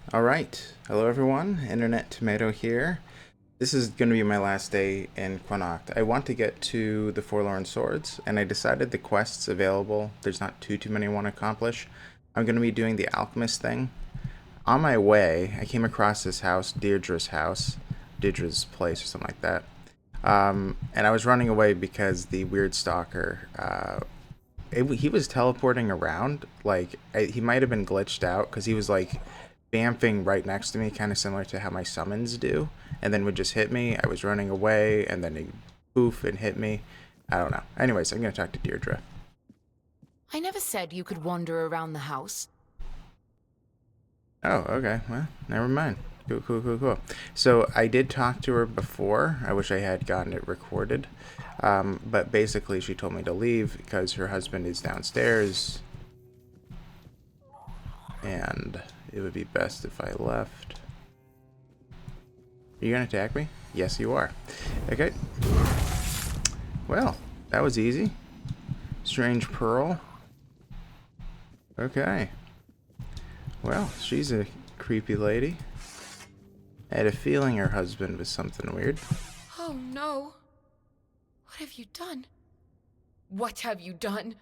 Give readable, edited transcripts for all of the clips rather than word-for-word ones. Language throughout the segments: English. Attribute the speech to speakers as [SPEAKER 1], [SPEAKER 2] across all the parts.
[SPEAKER 1] Alright, hello everyone, Internet Tomato here. This is going to be my last day in Cuanacht. I want to get to the Forlorn Swords, and I decided the quests available, there's not too many I want to accomplish. I'm going to be doing the alchemist thing. On my way, I came across this house, Deirdre's place or something like that. And I was running away because the weird stalker, he was teleporting around. He might have been glitched out because he was like bamfing right next to me, kind of similar to how my summons do, and then would just hit me. I was running away, and then he'd poof and hit me. I don't know. Anyways, I'm going to talk to Deirdre.
[SPEAKER 2] I never said you could wander around the house.
[SPEAKER 1] Oh, okay. Well, never mind. Cool. So I did talk to her before. I wish I had gotten it recorded. But basically, she told me to leave because her husband is downstairs. And it would be best if I left. Are you going to attack me? Yes, you are. Okay. Well, that was easy. Strange Pearl. Okay. Well, she's a creepy lady. I had a feeling her husband was something weird.
[SPEAKER 2] Oh no. What have you done? What have you done?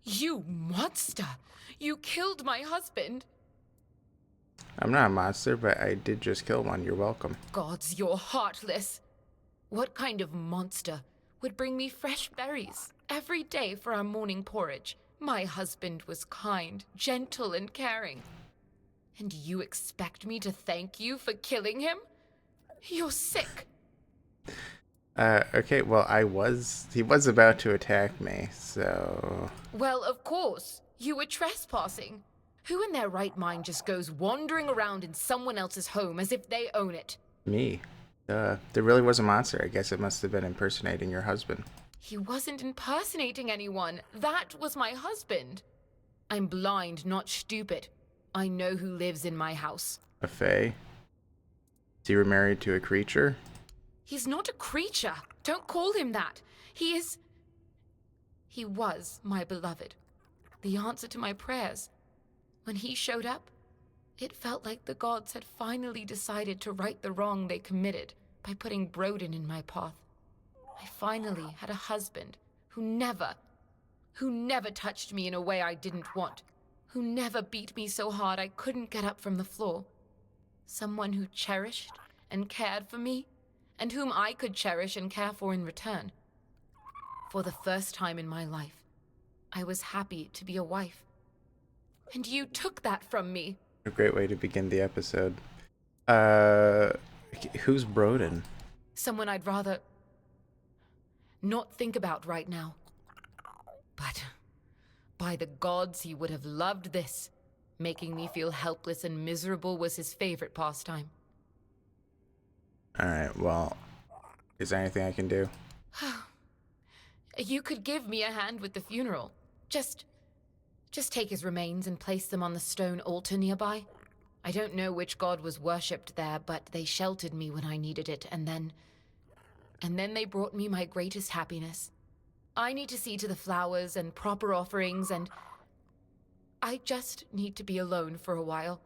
[SPEAKER 2] You monster! You killed my husband!
[SPEAKER 1] I'm not a monster, but I did just kill one. You're welcome.
[SPEAKER 2] Gods, you're heartless. What kind of monster would bring me fresh berries every day for our morning porridge? My husband was kind, gentle, and caring. And you expect me to thank you for killing him? You're sick.
[SPEAKER 1] Okay, well, he was about to attack me, so...
[SPEAKER 2] Well, of course. You were trespassing. Who in their right mind just goes wandering around in someone else's home as if they own it?
[SPEAKER 1] Me. There really was a monster. I guess it must have been impersonating your husband.
[SPEAKER 2] He wasn't impersonating anyone. That was my husband. I'm blind, not stupid. I know who lives in my house.
[SPEAKER 1] A fae? Is he remarried to a creature?
[SPEAKER 2] He's not a creature. Don't call him that. He was my beloved. The answer to my prayers. When he showed up, it felt like the gods had finally decided to right the wrong they committed by putting Broden in my path. I finally had a husband who never touched me in a way I didn't want, who never beat me so hard I couldn't get up from the floor. Someone who cherished and cared for me, and whom I could cherish and care for in return. For the first time in my life, I was happy to be a wife. And you took that from me.
[SPEAKER 1] A great way to begin the episode. Who's Broden?
[SPEAKER 2] Someone I'd rather not think about right now. But by the gods, he would have loved this. Making me feel helpless and miserable was his favorite pastime.
[SPEAKER 1] Alright, well, is there anything I can do?
[SPEAKER 2] You could give me a hand with the funeral. Just take his remains and place them on the stone altar nearby. I don't know which god was worshipped there, but they sheltered me when I needed it, and then they brought me my greatest happiness. I need to see to the flowers and proper offerings, and I just need to be alone for a while.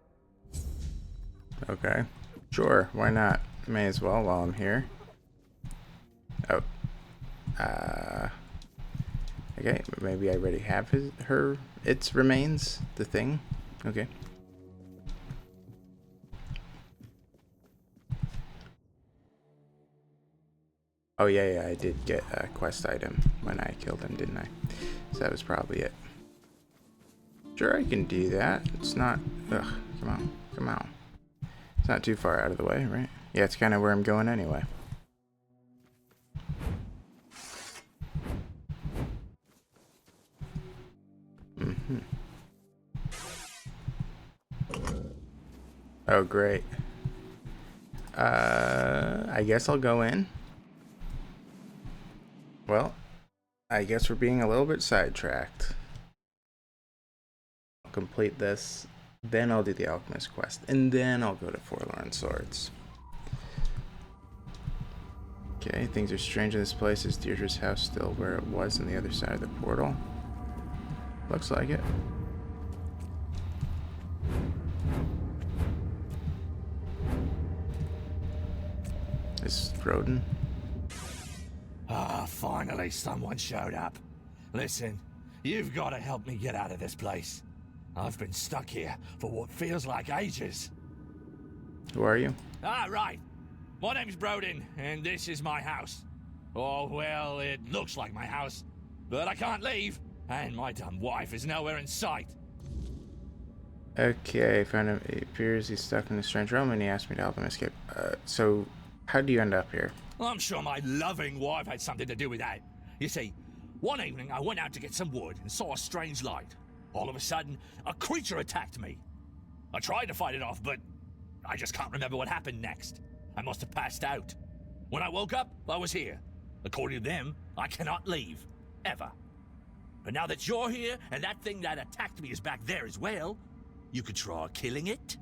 [SPEAKER 1] Okay. Sure, why not? May as well while I'm here. Oh. Okay, maybe I already have its remains, the thing. Okay. Oh yeah, I did get a quest item when I killed him, didn't I? So that was probably it. Sure, I can do that. It's not... Ugh, come on. It's not too far out of the way, right? Yeah, it's kind of where I'm going anyway. Oh, great. I guess I'll go in. Well, I guess we're being a little bit sidetracked. I'll complete this, then I'll do the alchemist quest, and then I'll go to Forlorn Swords. Okay, things are strange in this place. Is Deirdre's house still where it was on the other side of the portal? Looks like it. Is Broden?
[SPEAKER 3] Ah, finally someone showed up. Listen, you've got to help me get out of this place. I've been stuck here for what feels like ages.
[SPEAKER 1] Who are you?
[SPEAKER 3] Ah, right. My name's Broden, and this is my house. Oh, well, it looks like my house, but I can't leave, and my dumb wife is nowhere in sight.
[SPEAKER 1] Okay, found him. It appears he's stuck in a strange realm, and he asked me to help him escape. So, how do you end up here?
[SPEAKER 3] I'm sure my loving wife had something to do with that. You see, one evening I went out to get some wood and saw a strange light. All of a sudden, a creature attacked me. I tried to fight it off, but I just can't remember what happened next. I must have passed out. When I woke up, I was here. According to them, I cannot leave. Ever. But now that you're here, and that thing that attacked me is back there as well, you could try killing it,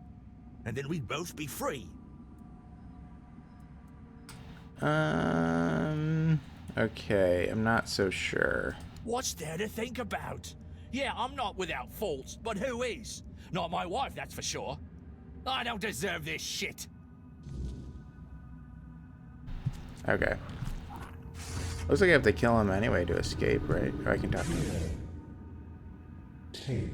[SPEAKER 3] and then we'd both be free.
[SPEAKER 1] Okay, I'm not so sure.
[SPEAKER 3] What's there to think about? Yeah, I'm not without faults, but who is? Not my wife, that's for sure. I don't deserve this shit.
[SPEAKER 1] Okay. Looks like I have to kill him anyway to escape, right? Or I can talk to him.
[SPEAKER 4] Take.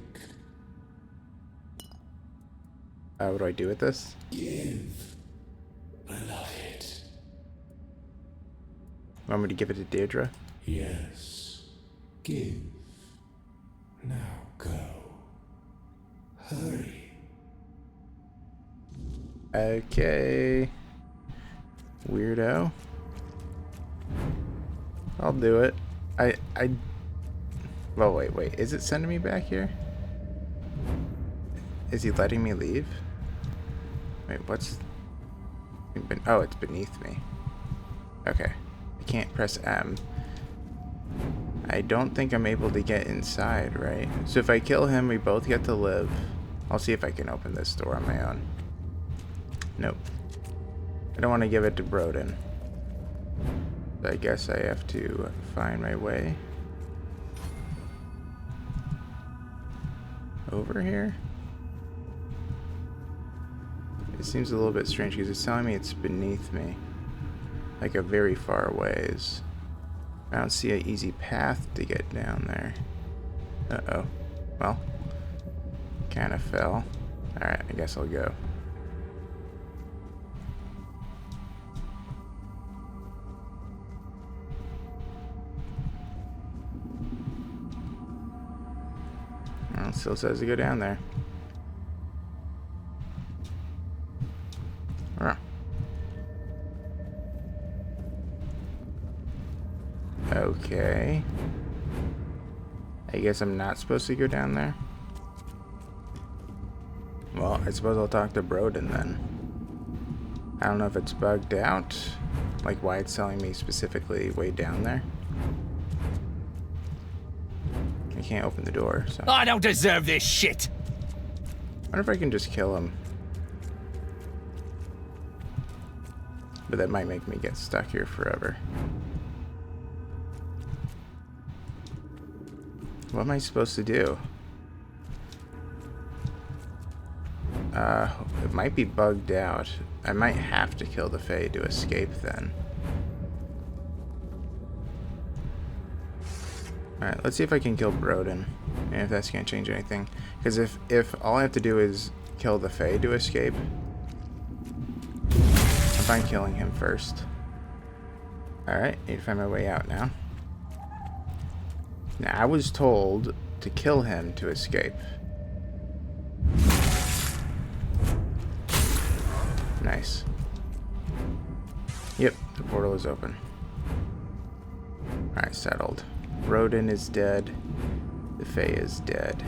[SPEAKER 1] What do I do with this?
[SPEAKER 4] Give. Beloved.
[SPEAKER 1] Want me to give it to Deirdre?
[SPEAKER 4] Yes. Give. Now go. Hurry.
[SPEAKER 1] Okay. Weirdo. I'll do it. Well, wait. Is it sending me back here? Is he letting me leave? Wait, what's... Oh, it's beneath me. Okay. I can't press M. I don't think I'm able to get inside, right? So if I kill him, we both get to live. I'll see if I can open this door on my own. Nope. I don't want to give it to Broden. I guess I have to find my way over here. It seems a little bit strange because it's telling me it's beneath me, like a very far ways. I don't see an easy path to get down there. Uh-oh. Well, kind of fell. Alright, I guess I'll go. Well, it still says to go down there. Huh. Okay. I guess I'm not supposed to go down there. Well, I suppose I'll talk to Broden then. I don't know if it's bugged out, like why it's telling me specifically way down there. I can't open the door, so.
[SPEAKER 3] I don't deserve this shit.
[SPEAKER 1] I wonder if I can just kill him. But that might make me get stuck here forever. What am I supposed to do? It might be bugged out. I might have to kill the Fae to escape then. Alright, let's see if I can kill Broden. And if that's gonna change anything. Because if all I have to do is kill the Fae to escape, I'm fine killing him first. Alright, need to find my way out now. Now, I was told to kill him to escape. Nice. Yep, the portal is open. Alright, settled. Broden is dead. The Fae is dead.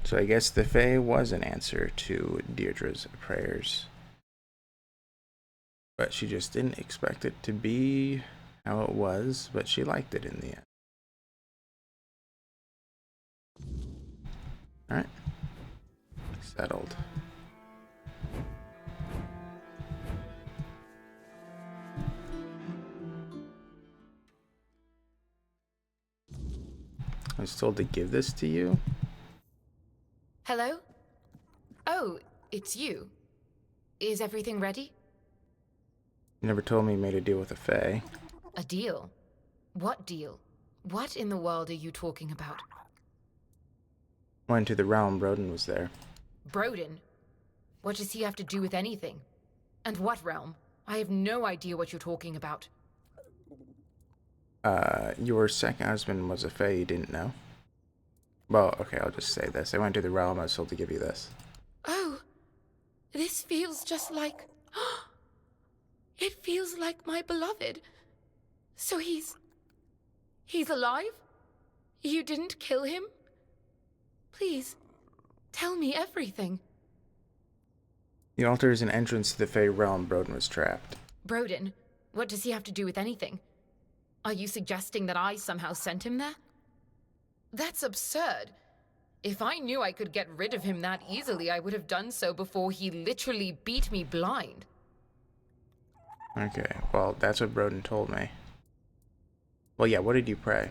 [SPEAKER 1] So I guess the Fae was an answer to Deirdre's prayers. But she just didn't expect it to be how it was, but she liked it in the end. Alright. Settled. I was told to give this to you.
[SPEAKER 2] Hello? Oh, it's you. Is everything ready?
[SPEAKER 1] You never told me you made a deal with a fae.
[SPEAKER 2] A deal? What deal? What in the world are you talking about?
[SPEAKER 1] Went to the realm, Broden was there.
[SPEAKER 2] Broden? What does he have to do with anything? And what realm? I have no idea what you're talking about.
[SPEAKER 1] Your second husband was a fae, you didn't know? Well, okay, I'll just say this. I went to the realm, I was told to give you this.
[SPEAKER 2] Oh, this feels just like... It feels like my beloved. So he's alive? You didn't kill him? Please, tell me everything.
[SPEAKER 1] The altar is an entrance to the fae realm. Broden was trapped.
[SPEAKER 2] Broden? What does he have to do with anything? Are you suggesting that I somehow sent him there? That's absurd. If I knew I could get rid of him that easily, I would have done so before he literally beat me blind.
[SPEAKER 1] Okay, well, that's what Broden told me. Well, yeah, what did you pray?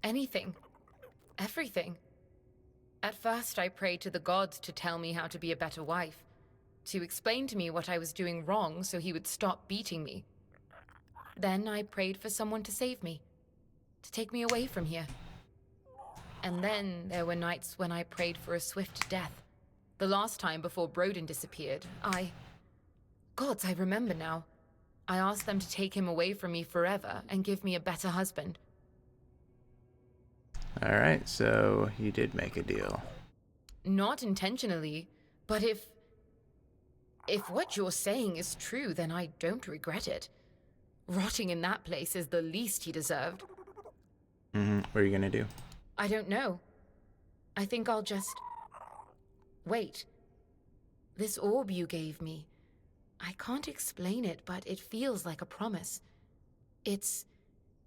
[SPEAKER 2] Anything. Everything. At first, I prayed to the gods to tell me how to be a better wife, to explain to me what I was doing wrong so he would stop beating me. Then I prayed for someone to save me, to take me away from here. And then there were nights when I prayed for a swift death. The last time before Broden disappeared, Gods, I remember now. I asked them to take him away from me forever and give me a better husband.
[SPEAKER 1] Alright, so you did make a deal.
[SPEAKER 2] Not intentionally, but if what you're saying is true, then I don't regret it. Rotting in that place is the least he deserved.
[SPEAKER 1] What are you gonna do?
[SPEAKER 2] I don't know. I think I'll just... Wait. This orb you gave me. I can't explain it, but it feels like a promise. It's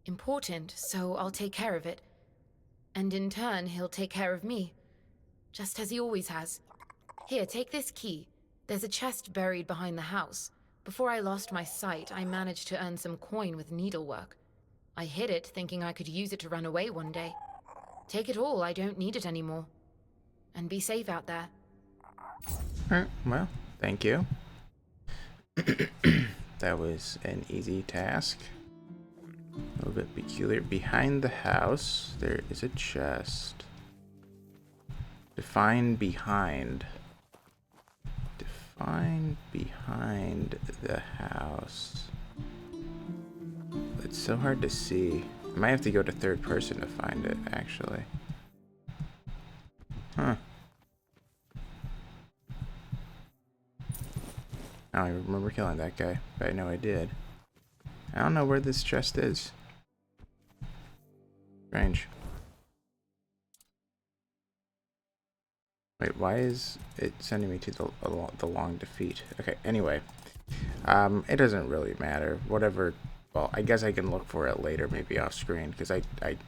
[SPEAKER 2] important, so I'll take care of it. And in turn, he'll take care of me. Just as he always has. Here, take this key. There's a chest buried behind the house. Before I lost my sight, I managed to earn some coin with needlework. I hid it, thinking I could use it to run away one day. Take it all, I don't need it anymore. And be safe out there.
[SPEAKER 1] Alright, well, thank you. That was an easy task. A little bit peculiar. Behind the house, there is a chest. Define behind. Define behind the house. It's so hard to see. I might have to go to third person to find it, actually. Huh. I don't even remember killing that guy, but I know I did. I don't know where this chest is. Strange. Wait, why is it sending me to the long defeat? Okay, anyway. It doesn't really matter. Whatever. Well, I guess I can look for it later, maybe off screen, because I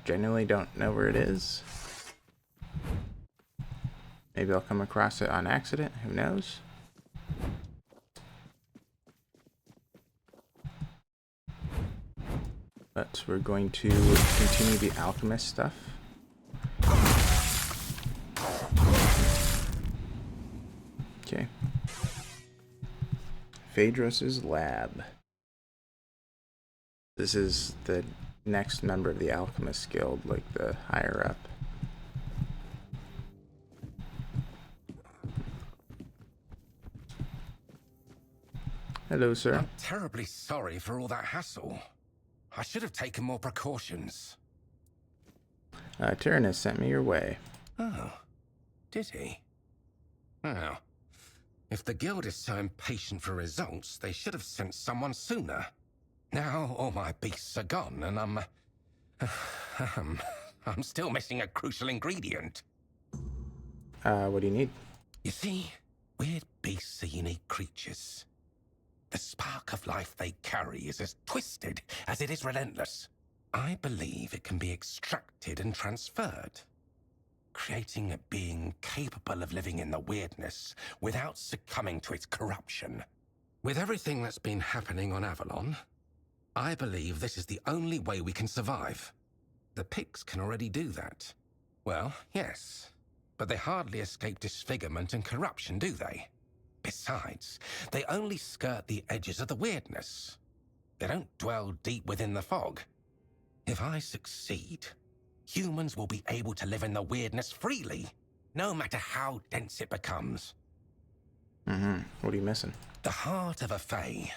[SPEAKER 1] genuinely don't know where it is. Maybe I'll come across it on accident. Who knows? But we're going to continue the alchemist stuff. Okay. Phaedrus's lab. This is the next member of the alchemist guild, like the higher up. Hello, sir.
[SPEAKER 5] I'm terribly sorry for all that hassle. I should have taken more precautions.
[SPEAKER 1] Tyrannus sent me your way.
[SPEAKER 5] Oh, did he? Well, if the guild is so impatient for results, they should have sent someone sooner. Now all my beasts are gone, and I'm still missing a crucial ingredient.
[SPEAKER 1] What do you need?
[SPEAKER 5] You see, weird beasts are unique creatures. The spark of life they carry is as twisted as it is relentless. I believe it can be extracted and transferred, creating a being capable of living in the weirdness without succumbing to its corruption. With everything that's been happening on Avalon, I believe this is the only way we can survive. The pigs can already do that. Well, yes. but they hardly escape disfigurement and corruption, do they? Besides, they only skirt the edges of the weirdness. They don't dwell deep within the fog. If I succeed, humans will be able to live in the weirdness freely, no matter how dense it becomes.
[SPEAKER 1] What are you missing?
[SPEAKER 5] The heart of a Fae.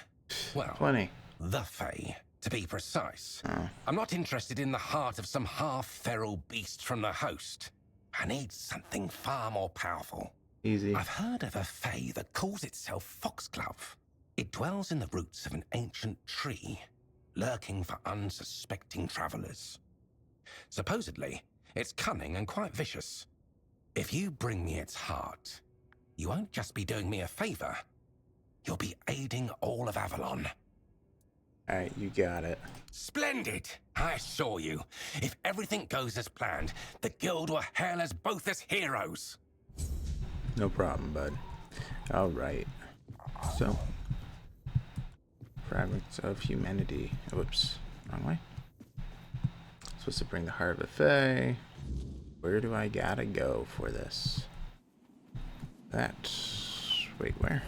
[SPEAKER 5] Well,
[SPEAKER 1] Plenty.
[SPEAKER 5] the Fae, to be precise.
[SPEAKER 1] Oh.
[SPEAKER 5] I'm not interested in the heart of some half-feral beast from the host. I need something far more powerful.
[SPEAKER 1] Easy.
[SPEAKER 5] I've heard of a Fae that calls itself Foxglove. It dwells in the roots of an ancient tree, lurking for unsuspecting travelers. Supposedly, it's cunning and quite vicious. If you bring me its heart, you won't just be doing me a favor. You'll be aiding all of Avalon.
[SPEAKER 1] Alright, you got it.
[SPEAKER 5] Splendid! I assure you, if everything goes as planned, the guild will hail us both as heroes.
[SPEAKER 1] No problem, bud. Alright. So, fragments of humanity. Whoops. Wrong way. Supposed to bring the heart of a Fae. Where do I gotta go for this? Wait, where?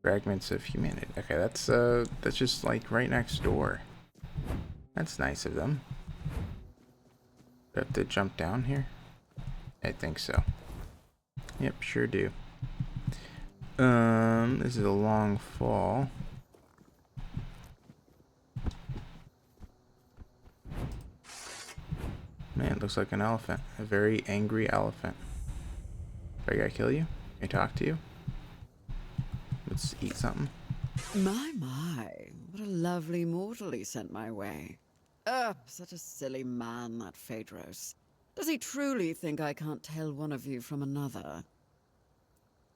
[SPEAKER 1] Fragments of humanity. Okay, that's just like right next door. That's nice of them. Do I have to jump down here? I think so. Yep, sure do. This is a long fall. Man, it looks like an elephant. A very angry elephant. Do I gotta kill you? Can I talk to you? Let's eat something.
[SPEAKER 6] My, what a lovely mortal he sent my way. Such a silly man, that Phaedros. Does he truly think I can't tell one of you from another?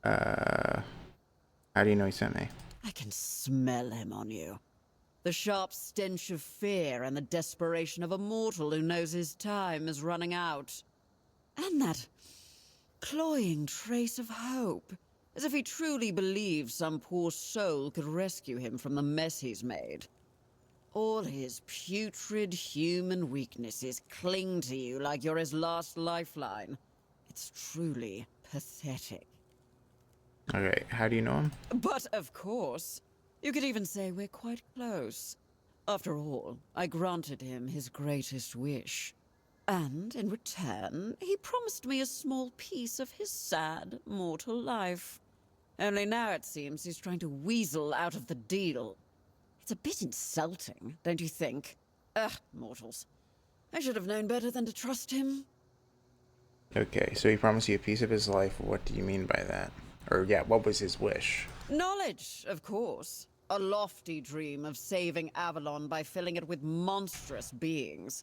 [SPEAKER 1] How do you know he sent me?
[SPEAKER 6] I can smell him on you. The sharp stench of fear and the desperation of a mortal who knows his time is running out. And that cloying trace of hope, as if he truly believes some poor soul could rescue him from the mess he's made. All his putrid human weaknesses cling to you like you're his last lifeline. It's truly pathetic.
[SPEAKER 1] Okay, how do you know him?
[SPEAKER 6] But of course, you could even say we're quite close. After all, I granted him his greatest wish. And in return, he promised me a small piece of his sad, mortal life. Only now it seems he's trying to weasel out of the deal. It's a bit insulting, don't you think? Mortals. I should have known better than to trust him.
[SPEAKER 1] Okay, so he promised you a piece of his life. What do you mean by that? Or, yeah, what was his wish?
[SPEAKER 6] Knowledge, of course. A lofty dream of saving Avalon by filling it with monstrous beings.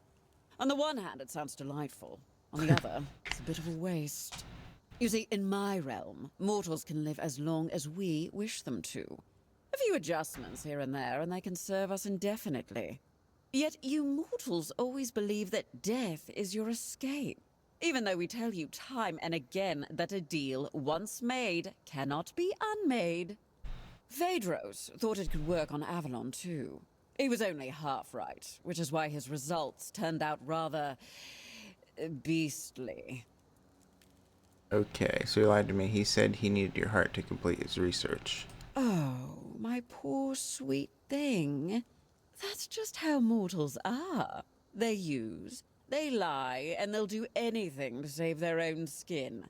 [SPEAKER 6] On the one hand, it sounds delightful. On the other, it's a bit of a waste. You see, in my realm, mortals can live as long as we wish them to. A few adjustments here and there, and they can serve us indefinitely. Yet you mortals always believe that death is your escape. Even though we tell you time and again that a deal once made cannot be unmade. Phaedros thought it could work on Avalon too. He was only half right, which is why his results turned out rather beastly.
[SPEAKER 1] Okay, so he lied to me. He said he needed your heart to complete his research.
[SPEAKER 6] Oh, my poor sweet thing. That's just how mortals are. They use, they lie, and they'll do anything to save their own skin.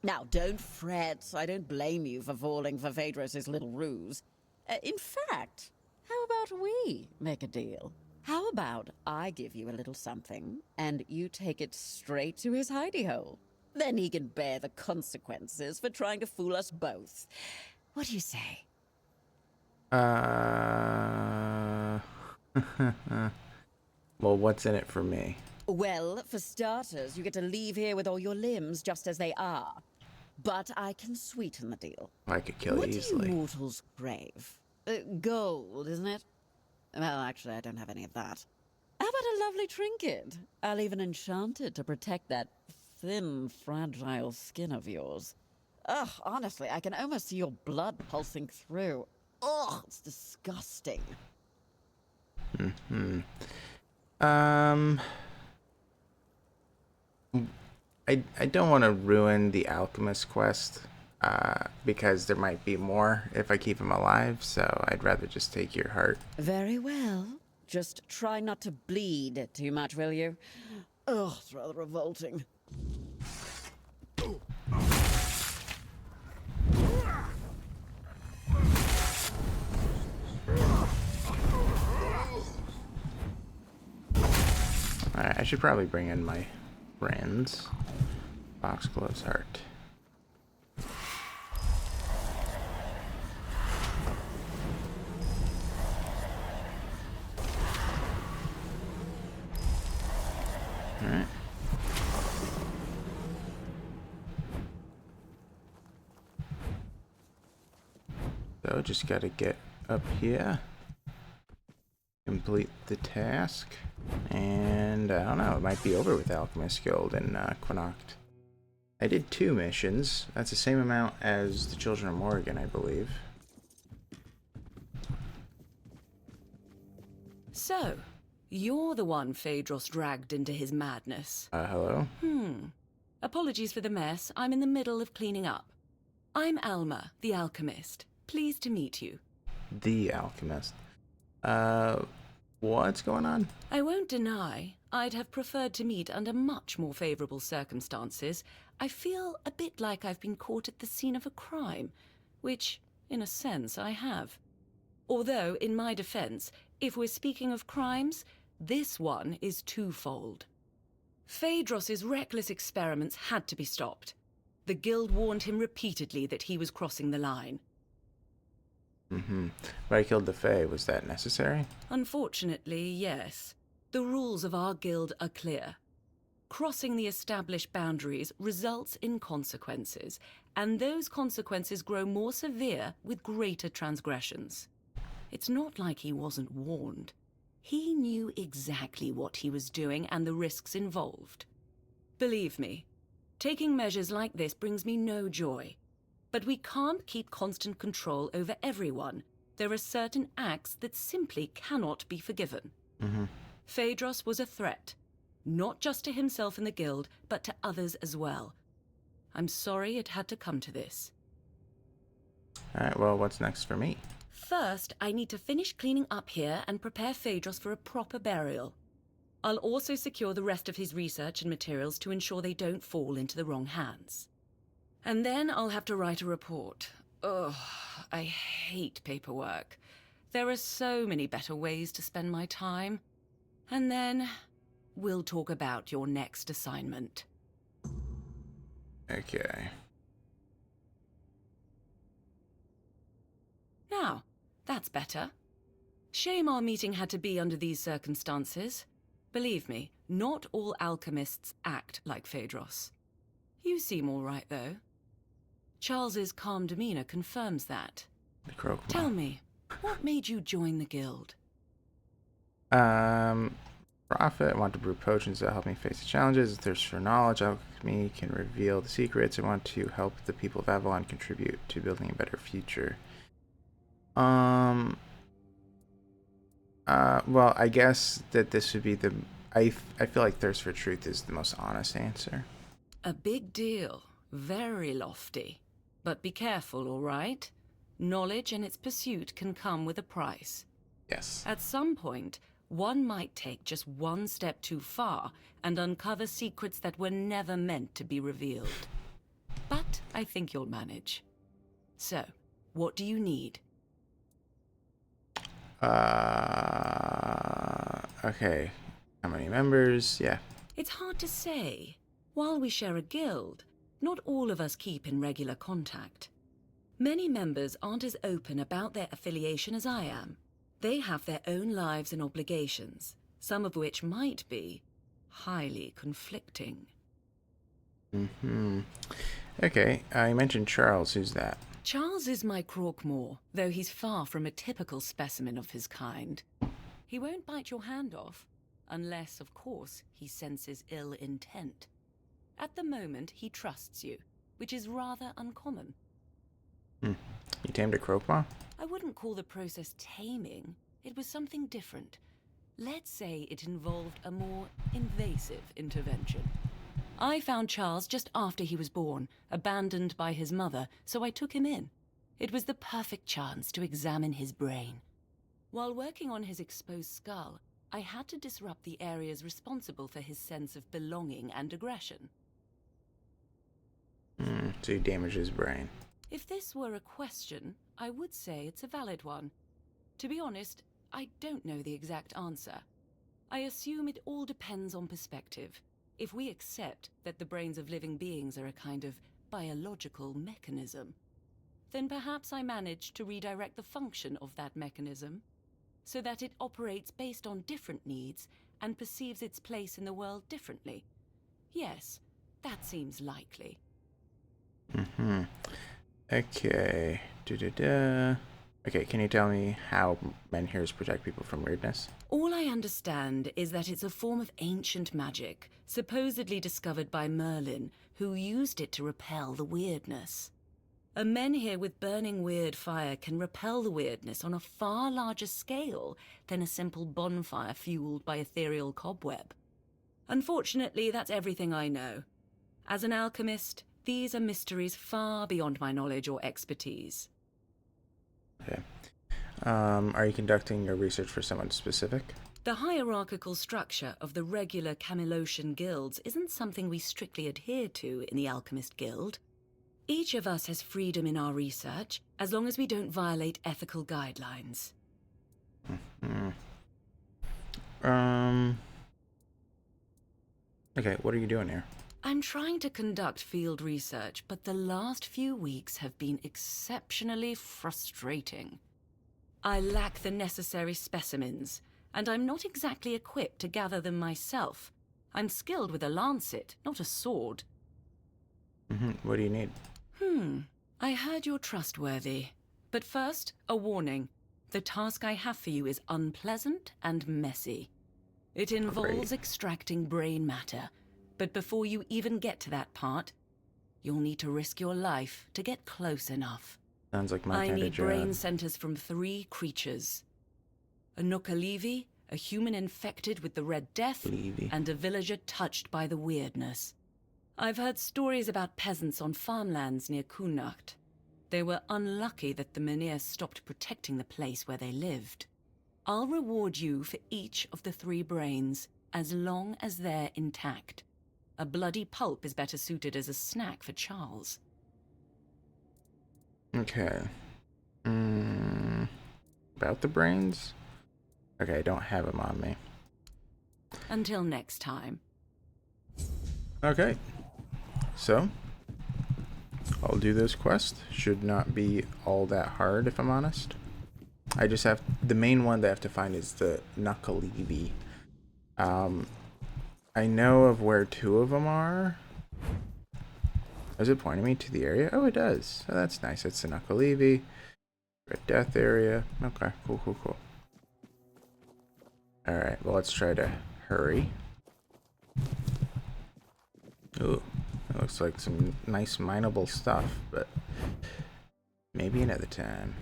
[SPEAKER 6] Now, don't fret. I don't blame you for falling for Phaedros' little ruse. In fact, how about we make a deal? How about I give you a little something, and you take it straight to his hidey hole? Then he can bear the consequences for trying to fool us both. What do you say?
[SPEAKER 1] Well, what's in it for me?
[SPEAKER 6] Well, for starters, you get to leave here with all your limbs just as they are. But I can sweeten the deal.
[SPEAKER 1] I could kill you easily.
[SPEAKER 6] What do you mortals crave? Gold, isn't it? Well, actually, I don't have any of that. How about a lovely trinket? I'll even enchant it to protect that thin, fragile skin of yours. Ugh, honestly, I can almost see your blood pulsing through. Ugh, it's disgusting.
[SPEAKER 1] I don't want to ruin the alchemist quest, because there might be more if I keep him alive, so I'd rather just take your heart.
[SPEAKER 6] Very well. Just try not to bleed too much, will you? Ugh, it's rather revolting.
[SPEAKER 1] Alright, I should probably bring in my friends. Foxglove's heart. Alright. So just gotta get up here, complete the task, and I don't know, it might be over with Alchemist Guild in Cuanacht. I did 2 missions. That's the same amount as the Children of Morrigan, I believe.
[SPEAKER 7] So, you're the one Phaedros dragged into his madness.
[SPEAKER 1] Hello?
[SPEAKER 7] Apologies for the mess. I'm in the middle of cleaning up. I'm Alma, the alchemist. Pleased to meet you.
[SPEAKER 1] The Alchemist. What's going on?
[SPEAKER 7] I won't deny, I'd have preferred to meet under much more favorable circumstances. I feel a bit like I've been caught at the scene of a crime, which, in a sense, I have. Although, in my defense, if we're speaking of crimes, this one is twofold. Phaedros's reckless experiments had to be stopped. The Guild warned him repeatedly that he was crossing the line.
[SPEAKER 1] But I killed the Fae. Was that necessary?
[SPEAKER 7] Unfortunately, yes. The rules of our guild are clear. Crossing the established boundaries results in consequences, and those consequences grow more severe with greater transgressions. It's not like he wasn't warned. He knew exactly what he was doing and the risks involved. Believe me, taking measures like this brings me no joy. But we can't keep constant control over everyone. There are certain acts that simply cannot be forgiven. Phaedros was a threat, not just to himself and the Guild, but to others as well. I'm sorry it had to come to this.
[SPEAKER 1] Alright, well, what's next for me?
[SPEAKER 7] First, I need to finish cleaning up here and prepare Phaedros for a proper burial. I'll also secure the rest of his research and materials to ensure they don't fall into the wrong hands. And then I'll have to write a report. Ugh, I hate paperwork. There are so many better ways to spend my time. And then we'll talk about your next assignment.
[SPEAKER 1] Okay.
[SPEAKER 7] Now, that's better. Shame our meeting had to be under these circumstances. Believe me, not all alchemists act like Phaedros. You seem all right, though. Charles's calm demeanor confirms that.
[SPEAKER 1] The Croakmore.
[SPEAKER 7] Tell me, what made you join the guild?
[SPEAKER 1] Profit. I want to brew potions that help me face the challenges. Thirst for knowledge. Alchemy can reveal the secrets. I want to help the people of Avalon contribute to building a better future. Well, I guess that this would be the... I feel like Thirst for Truth is the most honest answer.
[SPEAKER 7] A big deal. Very lofty. But be careful, all right? Knowledge and its pursuit can come with a price.
[SPEAKER 1] Yes.
[SPEAKER 7] At some point, one might take just one step too far and uncover secrets that were never meant to be revealed. But I think you'll manage. So, what do you need?
[SPEAKER 1] Okay. How many members? Yeah.
[SPEAKER 7] It's hard to say. While we share a guild, not all of us keep in regular contact. Many members aren't as open about their affiliation as I am. They have their own lives and obligations, some of which might be highly conflicting.
[SPEAKER 1] Okay, you mentioned Charles. Who's that?
[SPEAKER 7] Charles is my Croakmore, though he's far from a typical specimen of his kind. He won't bite your hand off, unless, of course, he senses ill intent. At the moment, he trusts you, which is rather uncommon.
[SPEAKER 1] You tamed a Croakmore?
[SPEAKER 7] I wouldn't call the process taming. It was something different. Let's say it involved a more invasive intervention. I found Charles just after he was born, abandoned by his mother, so I took him in. It was the perfect chance to examine his brain. While working on his exposed skull, I had to disrupt the areas responsible for his sense of belonging and aggression.
[SPEAKER 1] So you damage his brain.
[SPEAKER 7] If this were a question, I would say it's a valid one. To be honest, I don't know the exact answer. I assume it all depends on perspective. If we accept that the brains of living beings are a kind of biological mechanism, then perhaps I managed to redirect the function of that mechanism so that it operates based on different needs and perceives its place in the world differently. Yes, that seems likely.
[SPEAKER 1] Okay. Okay, can you tell me how menhirs protect people from weirdness?
[SPEAKER 7] All I understand is that it's a form of ancient magic, supposedly discovered by Merlin, who used it to repel the weirdness. A menhir with burning weird fire can repel the weirdness on a far larger scale than a simple bonfire fueled by ethereal cobweb. Unfortunately, that's everything I know. As an alchemist, these are mysteries far beyond my knowledge or expertise.
[SPEAKER 1] Okay. Are you conducting your research for someone specific?
[SPEAKER 7] The hierarchical structure of the regular Camelosian guilds isn't something we strictly adhere to in the Alchemist Guild. Each of us has freedom in our research, as long as we don't violate ethical guidelines.
[SPEAKER 1] Okay, what are you doing here?
[SPEAKER 7] I'm trying to conduct field research, but the last few weeks have been exceptionally frustrating. I lack the necessary specimens, and I'm not exactly equipped to gather them myself. I'm skilled with a lancet, not a sword.
[SPEAKER 1] What do you need?
[SPEAKER 7] I heard you're trustworthy. But first, a warning. The task I have for you is unpleasant and messy. It involves extracting brain matter. But before you even get to that part, you'll need to risk your life to get close enough.
[SPEAKER 1] Sounds like my
[SPEAKER 7] I
[SPEAKER 1] kind of
[SPEAKER 7] need
[SPEAKER 1] job.
[SPEAKER 7] brain centers from 3 creatures. A Nookalivi, a human infected with the Red Death,
[SPEAKER 1] Levy.
[SPEAKER 7] and a villager touched by the weirdness. I've heard stories about peasants on farmlands near Cuanacht. They were unlucky that the menhir stopped protecting the place where they lived. I'll reward you for each of the 3 brains, as long as they're intact. A bloody pulp is better suited as a snack for Charles.
[SPEAKER 1] Okay. About the brains? Okay, I don't have them on me.
[SPEAKER 7] Until next time.
[SPEAKER 1] Okay. So, I'll do this quest. Should not be all that hard, if I'm honest. I just have... The main one that I have to find is the Nookalivi. I know of where 2 of them are. Is it pointing me to the area? Oh, it does. Oh, that's nice. It's the Nookalivi. Red Death area. Okay, cool. Alright, well, let's try to hurry. Ooh, it looks like some nice mineable stuff, but maybe another time.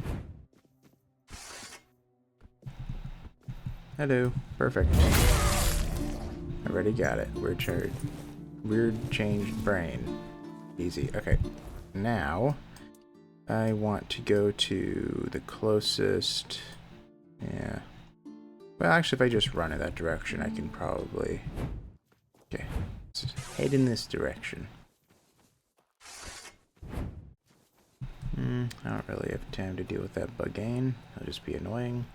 [SPEAKER 1] Hello. Perfect. I already got it. Weird changed brain. Easy. Okay. Now, I want to go to the closest... Yeah. Well, actually, if I just run in that direction, I can probably... Okay. Let's head in this direction. I don't really have time to deal with that Bugain. It'll just be annoying.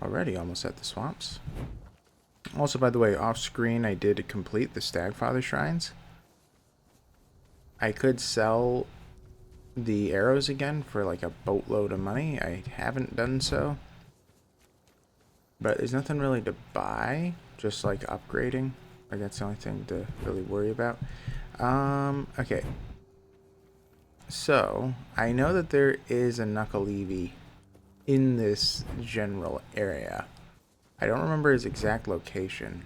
[SPEAKER 1] Already almost at the swamps. Also, by the way, off screen I did complete the Stagfather shrines. I could sell the arrows again for like a boatload of money. I haven't done so. But there's nothing really to buy, just like upgrading. Like that's the only thing to really worry about. Okay. So, I know that there is a Nookalivi in this general area. I don't remember his exact location.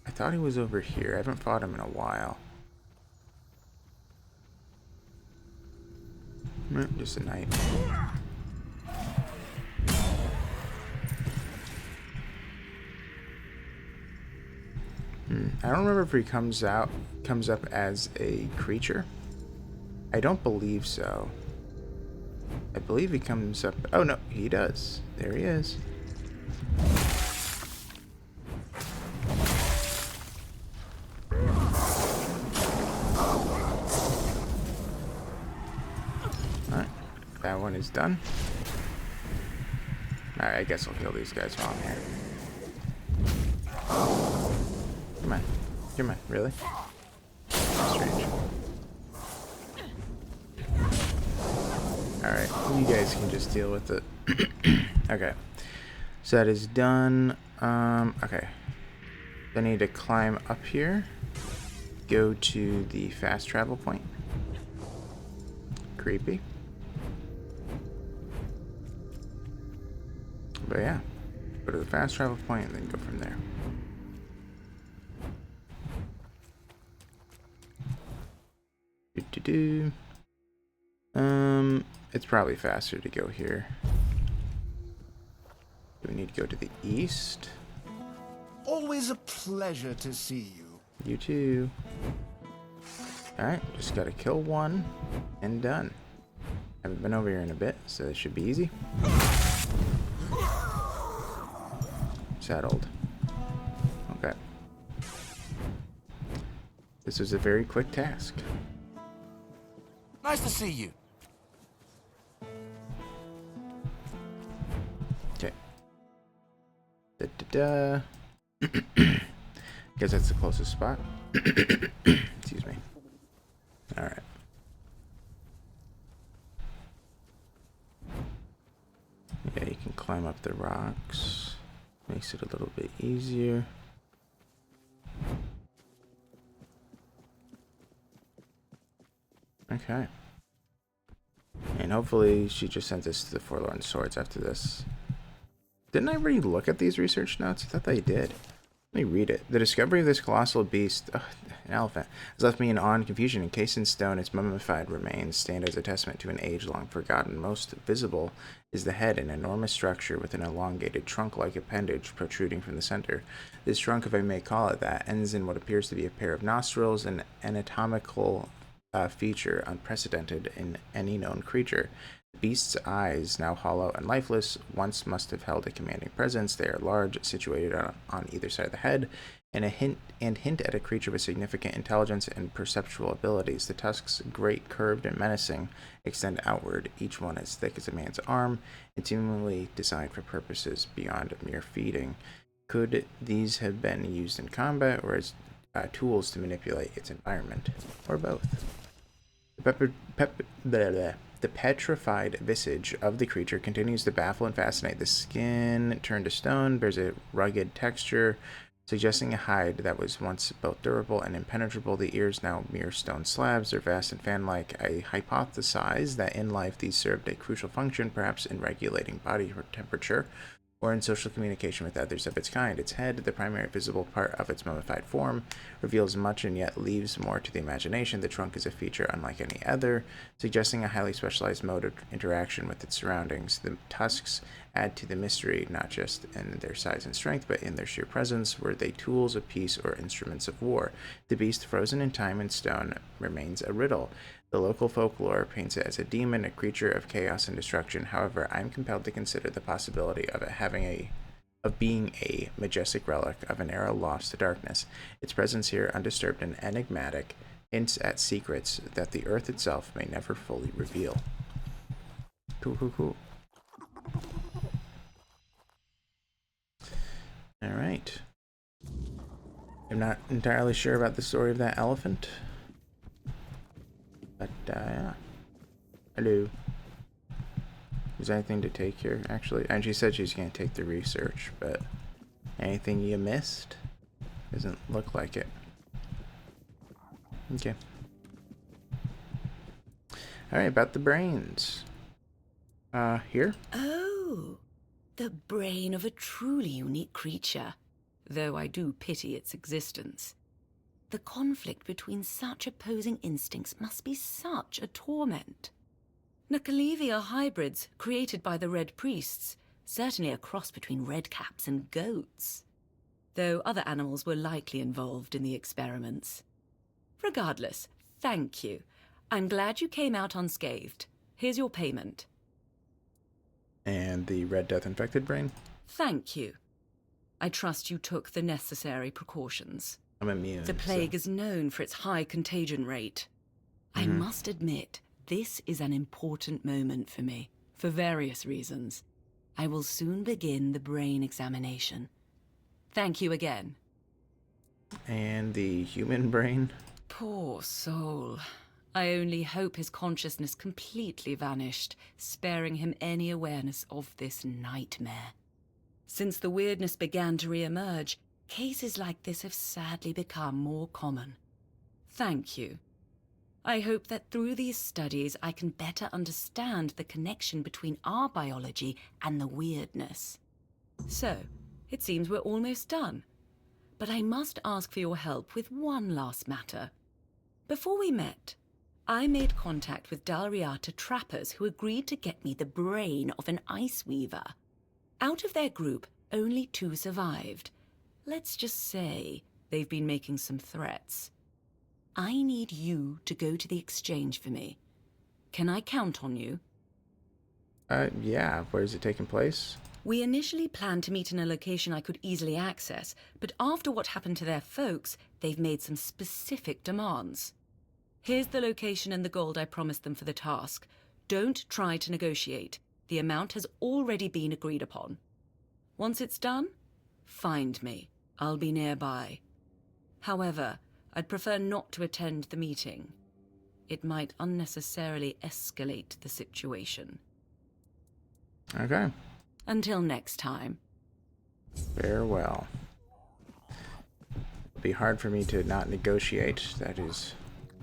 [SPEAKER 1] I thought he was over here. I haven't fought him in a while. Just a knight. I don't remember if he comes up as a creature. I don't believe so. I believe he comes up. Oh no, he does. There he is. Alright, that one is done. Alright, I guess I'll kill these guys while I'm here. Come on. Come on, really? Strange. Alright, you guys can just deal with it. Okay. So that is done. Okay. I need to climb up here. Go to the fast travel point. Creepy. But yeah. Go to the fast travel point and then go from there. It's probably faster to go here. Do we need to go to the east?
[SPEAKER 8] Always a pleasure to see you.
[SPEAKER 1] You too. Alright, just gotta kill one and done. Haven't been over here in a bit, so this should be easy. Settled. Okay. This was a very quick task.
[SPEAKER 8] Nice to see you.
[SPEAKER 1] Okay. Da-da-da. Guess that's the closest spot. Excuse me. Alright. Yeah, you can climb up the rocks. Makes it a little bit easier. Okay. And hopefully she just sent us to the Forlorn Swords after this. Didn't I already look at these research notes? I thought I did. Let me read it. The discovery of this colossal beast, an elephant, has left me in awe and confusion. Encased in stone, its mummified remains stand as a testament to an age long forgotten. Most visible is the head, an enormous structure with an elongated trunk-like appendage protruding from the center. This trunk, if I may call it that, ends in what appears to be a pair of nostrils, an anatomical feature unprecedented in any known creature. The beast's eyes, now hollow and lifeless, once must have held a commanding presence. They are large, situated on either side of the head, and hint at a creature with significant intelligence and perceptual abilities. The tusks, great, curved, and menacing, extend outward, each one as thick as a man's arm, and seemingly designed for purposes beyond mere feeding. Could these have been used in combat or as tools to manipulate its environment, or both? The petrified visage of the creature continues to baffle and fascinate. The skin, turned to stone, bears a rugged texture, suggesting a hide that was once both durable and impenetrable. The ears, now mere stone slabs, are vast and fan-like. I hypothesize that in life these served a crucial function, perhaps in regulating body temperature, or in social communication with others of its kind. Its head, the primary visible part of its mummified form, reveals much and yet leaves more to the imagination. The trunk is a feature unlike any other, suggesting a highly specialized mode of interaction with its surroundings. The tusks add to the mystery, not just in their size and strength, but in their sheer presence. Were they tools of peace or instruments of war? The beast, frozen in time and stone, remains a riddle. The local folklore paints it as a demon, a creature of chaos and destruction. However, I am compelled to consider the possibility of it being a majestic relic of an era lost to darkness. Its presence here, undisturbed and enigmatic, hints at secrets that the earth itself may never fully reveal. Cool. Alright. I'm not entirely sure about the story of that elephant. But, yeah. Hello. Is there anything to take here, actually? And she said she's going to take the research, but anything you missed? Doesn't look like it. Okay. Alright, about the brains. Here?
[SPEAKER 7] Oh, the brain of a truly unique creature, though I do pity its existence. The conflict between such opposing instincts must be such a torment. Nakalevia hybrids, created by the Red Priests, certainly a cross between redcaps and goats. though other animals were likely involved in the experiments. Regardless, thank you. I'm glad you came out unscathed. Here's your payment.
[SPEAKER 1] And the Red Death infected brain?
[SPEAKER 7] Thank you. I trust you took the necessary precautions.
[SPEAKER 1] I'm immune.
[SPEAKER 7] The plague is known for its high contagion rate. I must admit, this is an important moment for me, for various reasons. I will soon begin the brain examination. Thank you again.
[SPEAKER 1] And the human brain?
[SPEAKER 7] Poor soul. I only hope his consciousness completely vanished, sparing him any awareness of this nightmare. Since the weirdness began to re-emerge, cases like this have sadly become more common. Thank you. I hope that through these studies I can better understand the connection between our biology and the weirdness. So, it seems we're almost done. But I must ask for your help with one last matter. Before we met, I made contact with Dalriata trappers who agreed to get me the brain of an ice weaver. Out of their group, only 2 survived. Let's just say they've been making some threats. I need you to go to the exchange for me. Can I count on you?
[SPEAKER 1] Yeah. Where is it taking place?
[SPEAKER 7] We initially planned to meet in a location I could easily access, but after what happened to their folks, they've made some specific demands. Here's the location and the gold I promised them for the task. Don't try to negotiate. The amount has already been agreed upon. Once it's done, find me. I'll be nearby. However, I'd prefer not to attend the meeting. It might unnecessarily escalate the situation.
[SPEAKER 1] Okay.
[SPEAKER 7] Until next time.
[SPEAKER 1] Farewell. It'll be hard for me to not negotiate. That is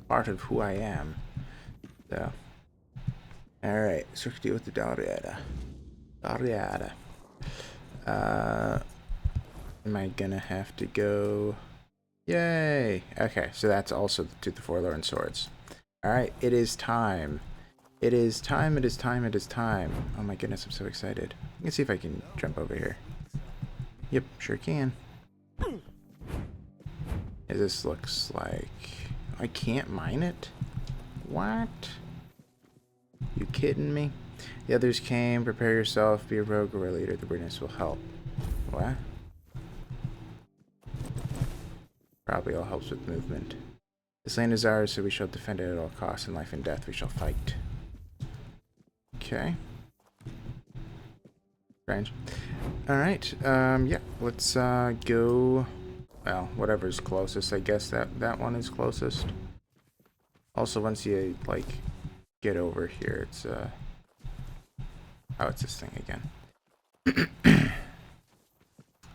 [SPEAKER 1] part of who I am. So. Alright, so deal with the Dalriata. Am I gonna have to go? Yay! Okay, so that's also to the Forlorn Swords. Alright, it is time. It is time, it is time, it is time. Oh my goodness, I'm so excited. Let me see if I can jump over here. Yep, sure can. This looks like... I can't mine it? What? You kidding me? The others came. Prepare yourself. Be a rogue or a leader. The weirdness will help. What? Probably all helps with movement. This land is ours, so we shall defend it at all costs. In life and death, we shall fight. Okay. Strange. Alright, yeah, let's go... Well, whatever's closest. I guess that one is closest. Also, once you, like, get over here, it's, Oh, it's this thing again.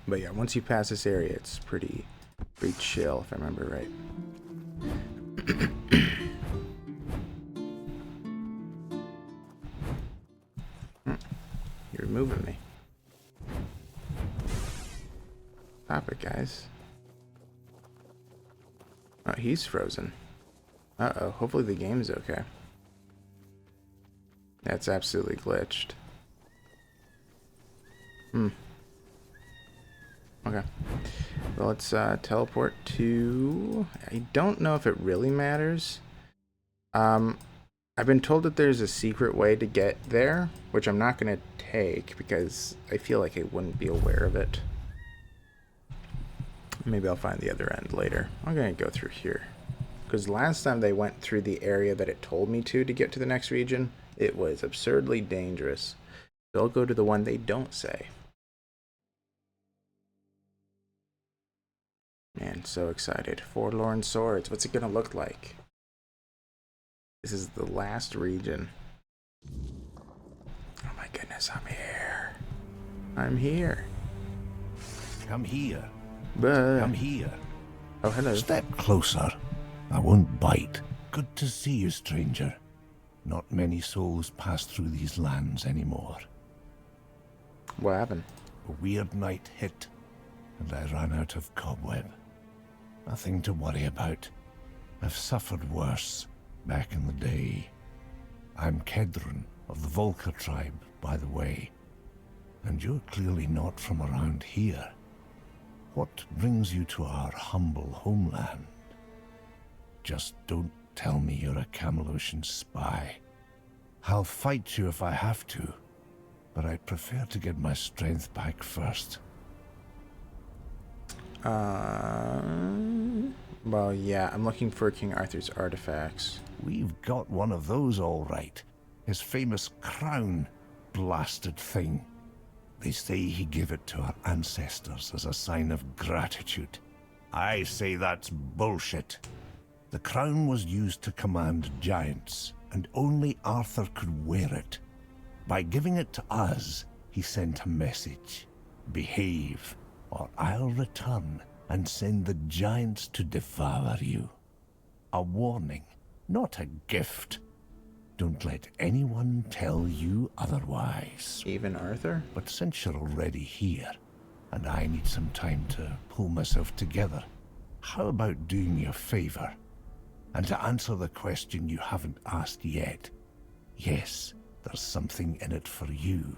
[SPEAKER 1] But yeah, once you pass this area, it's pretty chill, if I remember right. You're moving me. Stop it, guys. Oh, he's frozen. Uh-oh, hopefully the game's okay. That's absolutely glitched. Okay. Well, let's teleport to... I don't know if it really matters. I've been told that there's a secret way to get there, which I'm not going to take because I feel like I wouldn't be aware of it. Maybe I'll find the other end later. I'm going to go through here. Because last time they went through the area that it told me to get to the next region, it was absurdly dangerous. So I'll go to the one they don't say. Man, so excited. Forlorn Swords. What's it going to look like? This is the last region. Oh my goodness, I'm here. I'm here.
[SPEAKER 8] Come here.
[SPEAKER 1] But...
[SPEAKER 8] Come here.
[SPEAKER 1] Oh, hello.
[SPEAKER 8] Step closer. I won't bite. Good to see you, stranger. Not many souls pass through these lands anymore.
[SPEAKER 1] What happened?
[SPEAKER 8] A weird night hit, and I ran out of cobweb. Nothing to worry about. I've suffered worse back in the day. I'm Kedron of the Volker tribe, by the way. And you're clearly not from around here. What brings you to our humble homeland? Just don't tell me you're a Camelosian spy. I'll fight you if I have to, but I'd prefer to get my strength back first.
[SPEAKER 1] Well, yeah, I'm looking for King Arthur's artifacts.
[SPEAKER 8] We've got one of those all right. His famous crown, blasted thing. They say he gave it to our ancestors as a sign of gratitude. I say that's bullshit. The crown was used to command giants, and only Arthur could wear it. By giving it to us, he sent a message. Behave, or I'll return and send the giants to devour you. A warning, not a gift. Don't let anyone tell you otherwise.
[SPEAKER 1] Even Arthur?
[SPEAKER 8] But since you're already here, and I need some time to pull myself together, how about doing me a favor? And to answer the question you haven't asked yet, yes, there's something in it for you.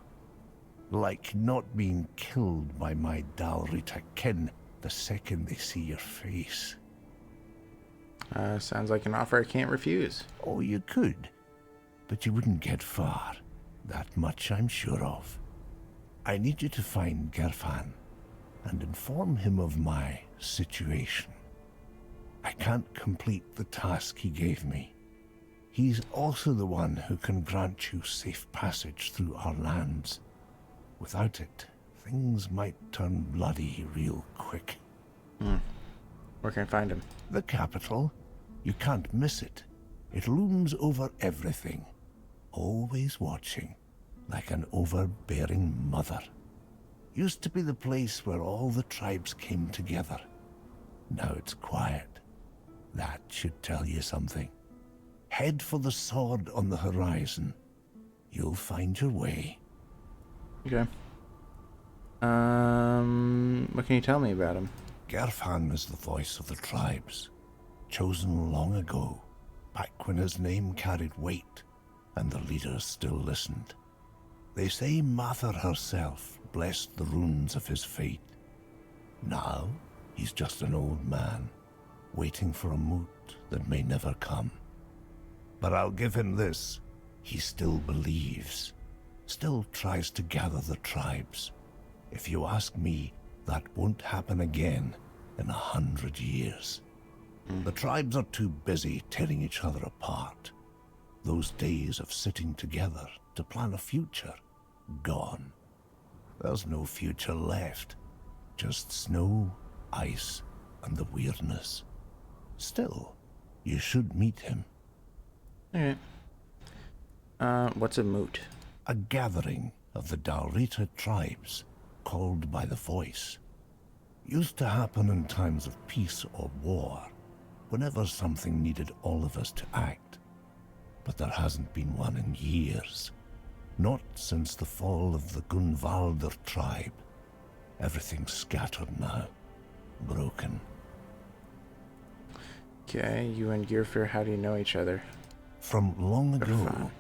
[SPEAKER 8] Like not being killed by my Dalrita kin the second they see your face.
[SPEAKER 1] Sounds like an offer I can't refuse.
[SPEAKER 8] Oh, you could, but you wouldn't get far. That much I'm sure of. I need you to find Gerfan and inform him of my situation. I can't complete the task he gave me. He's also the one who can grant you safe passage through our lands. Without it, things might turn bloody real quick.
[SPEAKER 1] Where can I find him?
[SPEAKER 8] The capital. You can't miss it. It looms over everything, always watching, like an overbearing mother. Used to be the place where all the tribes came together. Now it's quiet. That should tell you something. Head for the sword on the horizon. You'll find your way.
[SPEAKER 1] Okay. What can you tell me about him?
[SPEAKER 8] Gerfan is the voice of the tribes, chosen long ago, back when his name carried weight, and the leaders still listened. They say Mather herself blessed the runes of his fate. Now, he's just an old man, waiting for a moot that may never come. But I'll give him this. He still believes, still tries to gather the tribes. If you ask me, that won't happen again in 100 years. The tribes are too busy tearing each other apart. Those days of sitting together to plan a future, gone. There's no future left, just snow, ice, and the weirdness. Still, you should meet him.
[SPEAKER 1] Alright. What's a moot?
[SPEAKER 8] A gathering of the Dalrita tribes, called by the voice. Used to happen in times of peace or war, whenever something needed all of us to act. But there hasn't been one in years. Not since the fall of the Gunvalder tribe. Everything's scattered now. Broken.
[SPEAKER 1] Okay, you and Gearfir, how do you know each other?
[SPEAKER 8] From long ago.
[SPEAKER 1] Gerfan.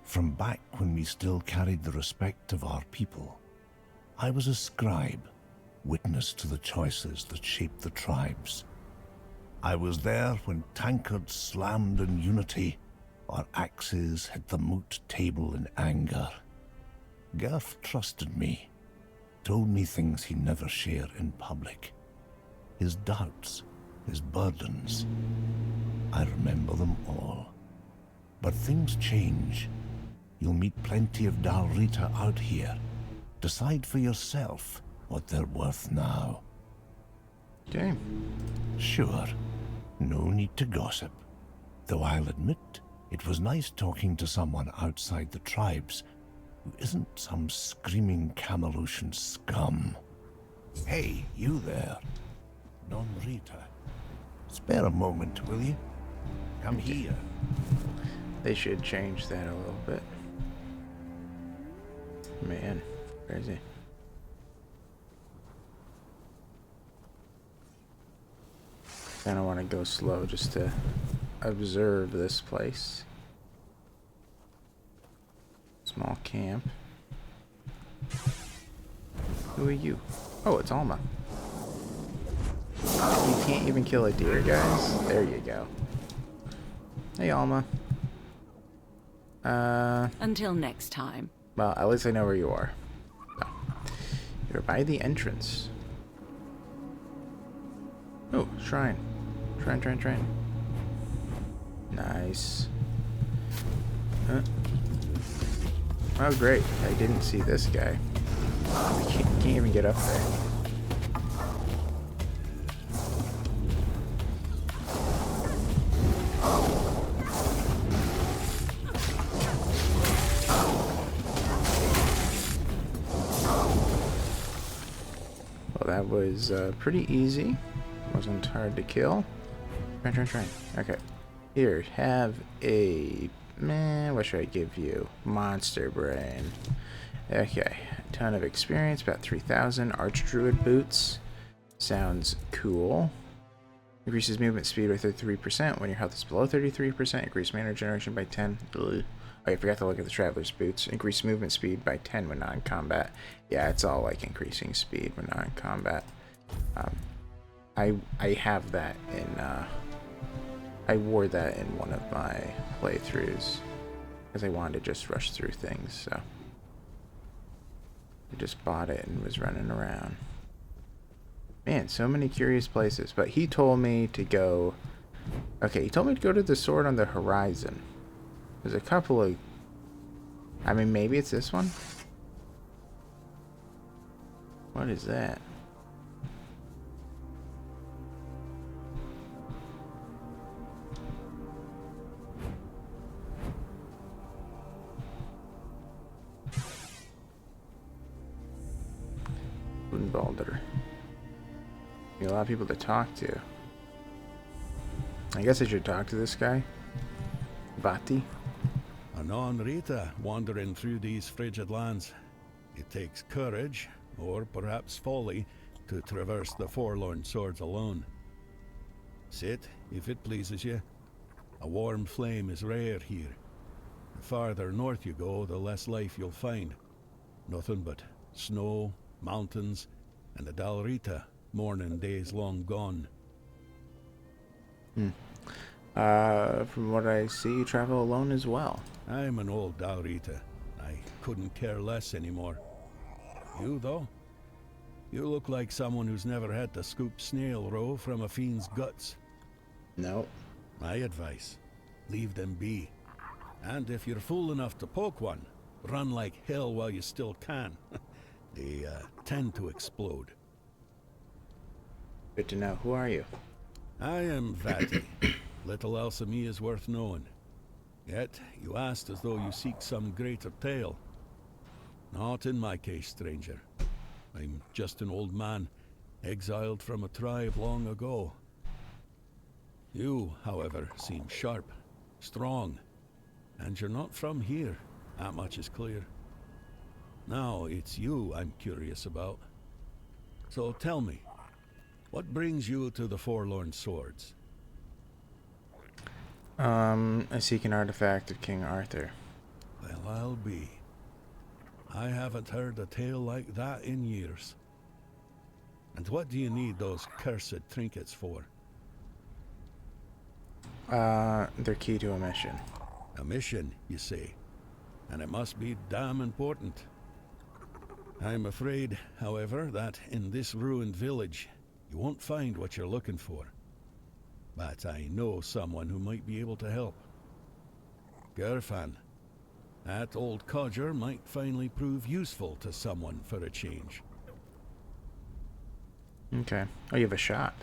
[SPEAKER 8] From back when we still carried the respect of our people. I was a scribe, witness to the choices that shaped the tribes. I was there when tankards slammed in unity, or axes hit the moot table in anger. Gerf trusted me, told me things he never shared in public. His doubts, his burdens. I remember them all. But things change. You'll meet plenty of Dalrita out here. Decide for yourself what they're worth now.
[SPEAKER 1] Okay.
[SPEAKER 8] Sure, no need to gossip. Though I'll admit, it was nice talking to someone outside the tribes who isn't some screaming Camelosian scum. Hey, you there. Non-Rita. Spare a moment, will you? Come here.
[SPEAKER 1] They should change that a little bit. Man, crazy. Kind of want to go slow just to observe this place. Small camp. Who are you? Oh, it's Alma. You can't even kill a deer, guys? There you go. Hey, Alma.
[SPEAKER 7] Until next time.
[SPEAKER 1] Well, at least I know where you are. So, you're by the entrance. Oh, shrine. Shrine. Nice. Oh, great. I didn't see this guy. I can't even get up there. Well, that was pretty easy. Wasn't hard to kill. Shrine. Okay. Here, have a... Man, what should I give you? Monster Brain. Okay. A ton of experience, about 3,000. Archdruid boots. Sounds cool. Increases movement speed by 33% when your health is below 33%. Increase mana generation by 10. Ugh. Oh, I forgot to look at the Traveler's Boots. Increase movement speed by 10 when non-combat. Yeah, it's all like increasing speed when non-combat. I have that in... I wore that in one of my playthroughs because I wanted to just rush through things, so I just bought it and was running around. Man, so many curious places. But he told me to go... Okay, he told me to go to the sword on the horizon. There's a couple of... I mean, maybe it's this one? What is that? Balder. A lot of people to talk to. I guess I should talk to this guy. Vati.
[SPEAKER 9] Anon Rita wandering through these frigid lands. It takes courage, or perhaps folly, to traverse the Forlorn Swords alone. Sit, if it pleases you. A warm flame is rare here. The farther north you go, the less life you'll find. Nothing but snow, mountains, and the Dalrita, mourning days long gone.
[SPEAKER 1] From what I see, you travel alone as well.
[SPEAKER 9] I'm an old Dalrita. I couldn't care less anymore. You, though? You look like someone who's never had to scoop snail roe from a fiend's guts.
[SPEAKER 1] No.
[SPEAKER 9] My advice, leave them be. And if you're fool enough to poke one, run like hell while you still can. They tend to explode.
[SPEAKER 1] Good to know. Who are you?
[SPEAKER 9] I am Vati. Little else of me is worth knowing. Yet, you asked as though you seek some greater tale. Not in my case, stranger. I'm just an old man, exiled from a tribe long ago. You, however, seem sharp, strong, and you're not from here. That much is clear. Now, it's you I'm curious about. So tell me, what brings you to the Forlorn Swords?
[SPEAKER 1] I seek an artifact of King Arthur.
[SPEAKER 9] Well, I'll be. I haven't heard a tale like that in years. And what do you need those cursed trinkets for?
[SPEAKER 1] They're key to a mission.
[SPEAKER 9] A mission, you say? And it must be damn important. I'm afraid, however, that in this ruined village, you won't find what you're looking for. But I know someone who might be able to help. Gerfan. That old codger might finally prove useful to someone for a change.
[SPEAKER 1] Okay. Oh, you have a shop.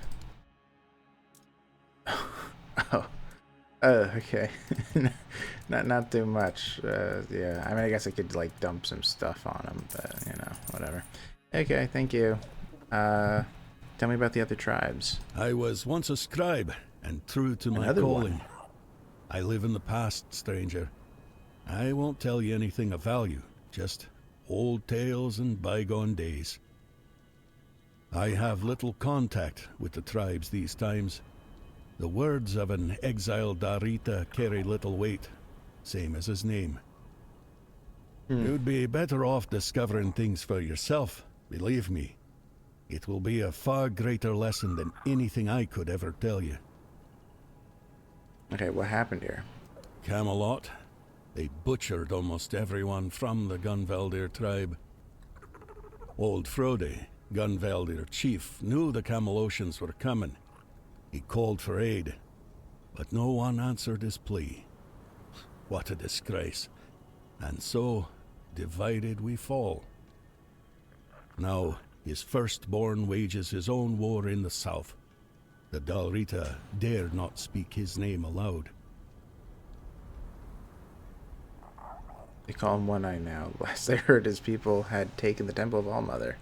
[SPEAKER 1] Oh. Okay. not too much. Yeah. I mean, I guess I could like dump some stuff on him, but you know, whatever. Okay. Thank you. Tell me about the other tribes.
[SPEAKER 9] I was once a scribe, and true to my
[SPEAKER 1] Another
[SPEAKER 9] calling.
[SPEAKER 1] one.
[SPEAKER 9] I live in the past, stranger. I won't tell you anything of value, just old tales and bygone days. I have little contact with the tribes these times. The words of an exiled Darita carry little weight, same as his name. You'd be better off discovering things for yourself, believe me. It will be a far greater lesson than anything I could ever tell you.
[SPEAKER 1] Okay, what happened here?
[SPEAKER 9] Camelot. They butchered almost everyone from the Gunvaldir tribe. Old Frode, Gunvaldir chief, knew the Camelosians were coming. He called for aid, but no one answered his plea. What a disgrace. And so, divided we fall. Now, his firstborn wages his own war in the south. The Dalrita dare not speak his name aloud.
[SPEAKER 1] They call him One Eye now. Last I heard, his people had taken the Temple of Allmother.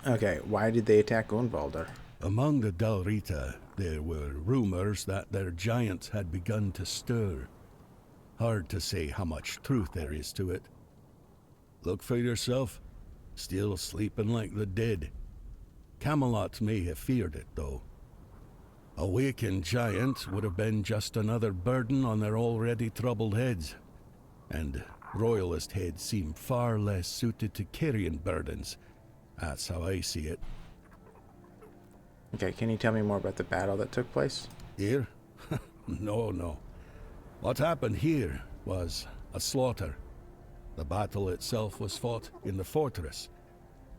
[SPEAKER 1] Okay, why did they attack Gunvaldir?
[SPEAKER 9] Among the Dalrita, there were rumors that their giants had begun to stir. Hard to say how much truth there is to it. Look for yourself. Still sleeping like the dead. Camelot may have feared it, though. A wakened giant would have been just another burden on their already troubled heads. And royalist heads seem far less suited to carrying burdens. That's how I see it.
[SPEAKER 1] Okay, can you tell me more about the battle that took place?
[SPEAKER 9] Here? No. What happened here was a slaughter. The battle itself was fought in the fortress,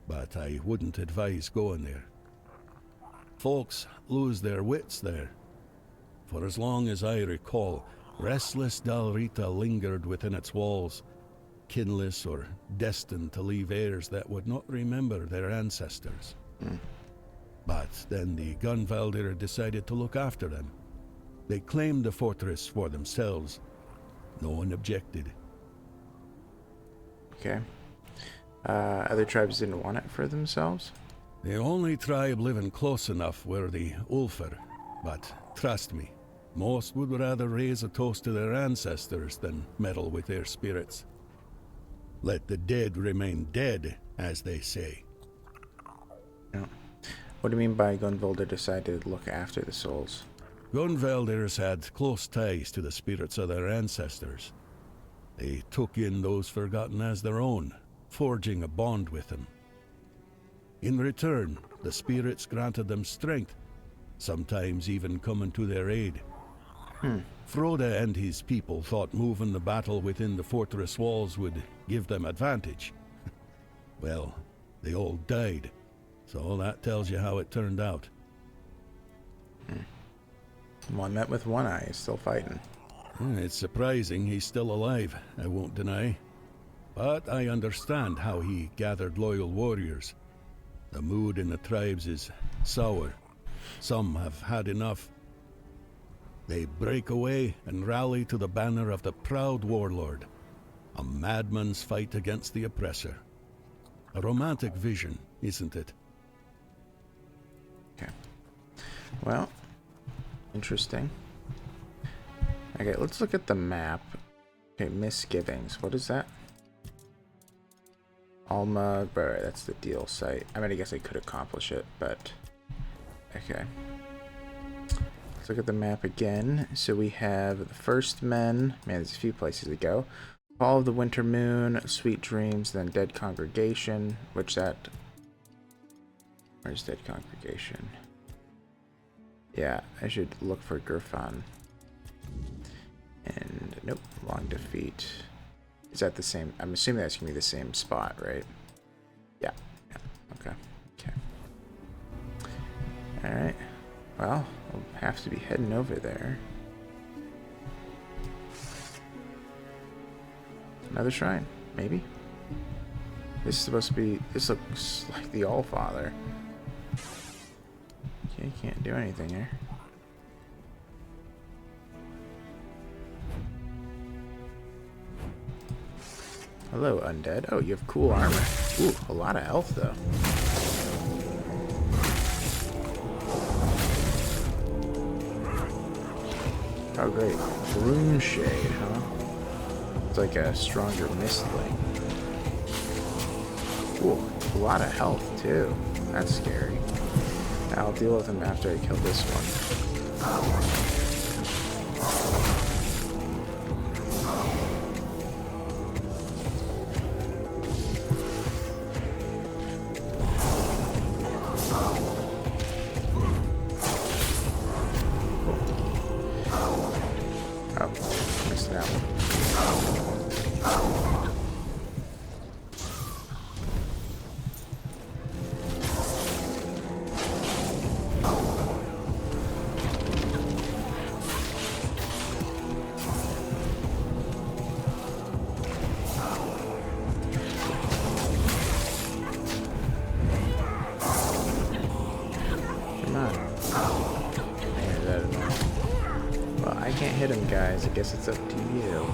[SPEAKER 9] but I wouldn't advise going there. Folks lose their wits there. For as long as I recall, restless Dalrita lingered within its walls, kinless or destined to leave heirs that would not remember their ancestors. But then the Gunvaldir decided to look after them. They claimed the fortress for themselves. No one objected.
[SPEAKER 1] Okay. Other tribes didn't want it for themselves?
[SPEAKER 9] The only tribe living close enough were the Ulfar, but trust me, most would rather raise a toast to their ancestors than meddle with their spirits. Let the dead remain dead, as they say.
[SPEAKER 1] Yeah. What do you mean by Gunvaldir decided to look after the souls?
[SPEAKER 9] Gunvaldirs had close ties to the spirits of their ancestors. They took in those forgotten as their own, forging a bond with them. In return, the spirits granted them strength, sometimes even coming to their aid. Frode and his people thought moving the battle within the fortress walls would give them advantage. Well, they all died, so that tells you how it turned out.
[SPEAKER 1] Well, I met with One Eye, he's still fighting.
[SPEAKER 9] It's surprising he's still alive, I won't deny. But I understand how he gathered loyal warriors. The mood in the tribes is sour. Some have had enough. They break away and rally to the banner of the proud warlord. A madman's fight against the oppressor. A romantic vision, isn't it?
[SPEAKER 1] Okay. Well, interesting. Okay, let's look at the map. Okay, misgivings. What is that? Alma, right, that's the deal site. I mean, I guess I could accomplish it, but okay. Let's look at the map again. So we have the First Men. Man, there's a few places to go. Fall of the Winter Moon, Sweet Dreams, then Dead Congregation. Where's Dead Congregation? Yeah, I should look for Gurfan. And nope, Long Defeat. Is that the same? I'm assuming that's gonna be the same spot, right? Yeah. Okay. Alright. Well, we'll have to be heading over there. Another shrine, maybe? This is supposed to be... This looks like the Allfather. Okay, can't do anything here. Hello, undead. Oh, you have cool armor. Ooh, a lot of health, though. Oh, great. Broom Shade, huh? It's like a stronger mistling. Ooh, a lot of health, too. That's scary. I'll deal with him after I kill this one. Come on. Man, is that annoying. Well, I can't hit him, guys. I guess it's up to you.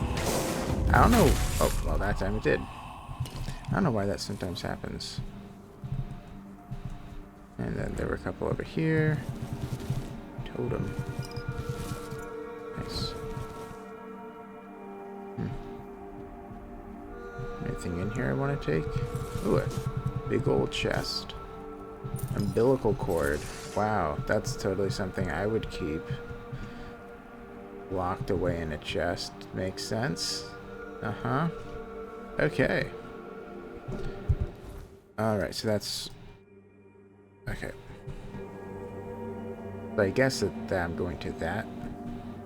[SPEAKER 1] I don't know. Oh, well, that time it did. I don't know why that sometimes happens. And then there were a couple over here. Totem. Nice. Anything in here I want to take? Ooh, a big old chest. Umbilical cord. Wow, that's totally something I would keep. Locked away in a chest. Makes sense. Uh-huh. Okay. Alright, so that's... Okay. So I guess that I'm going to that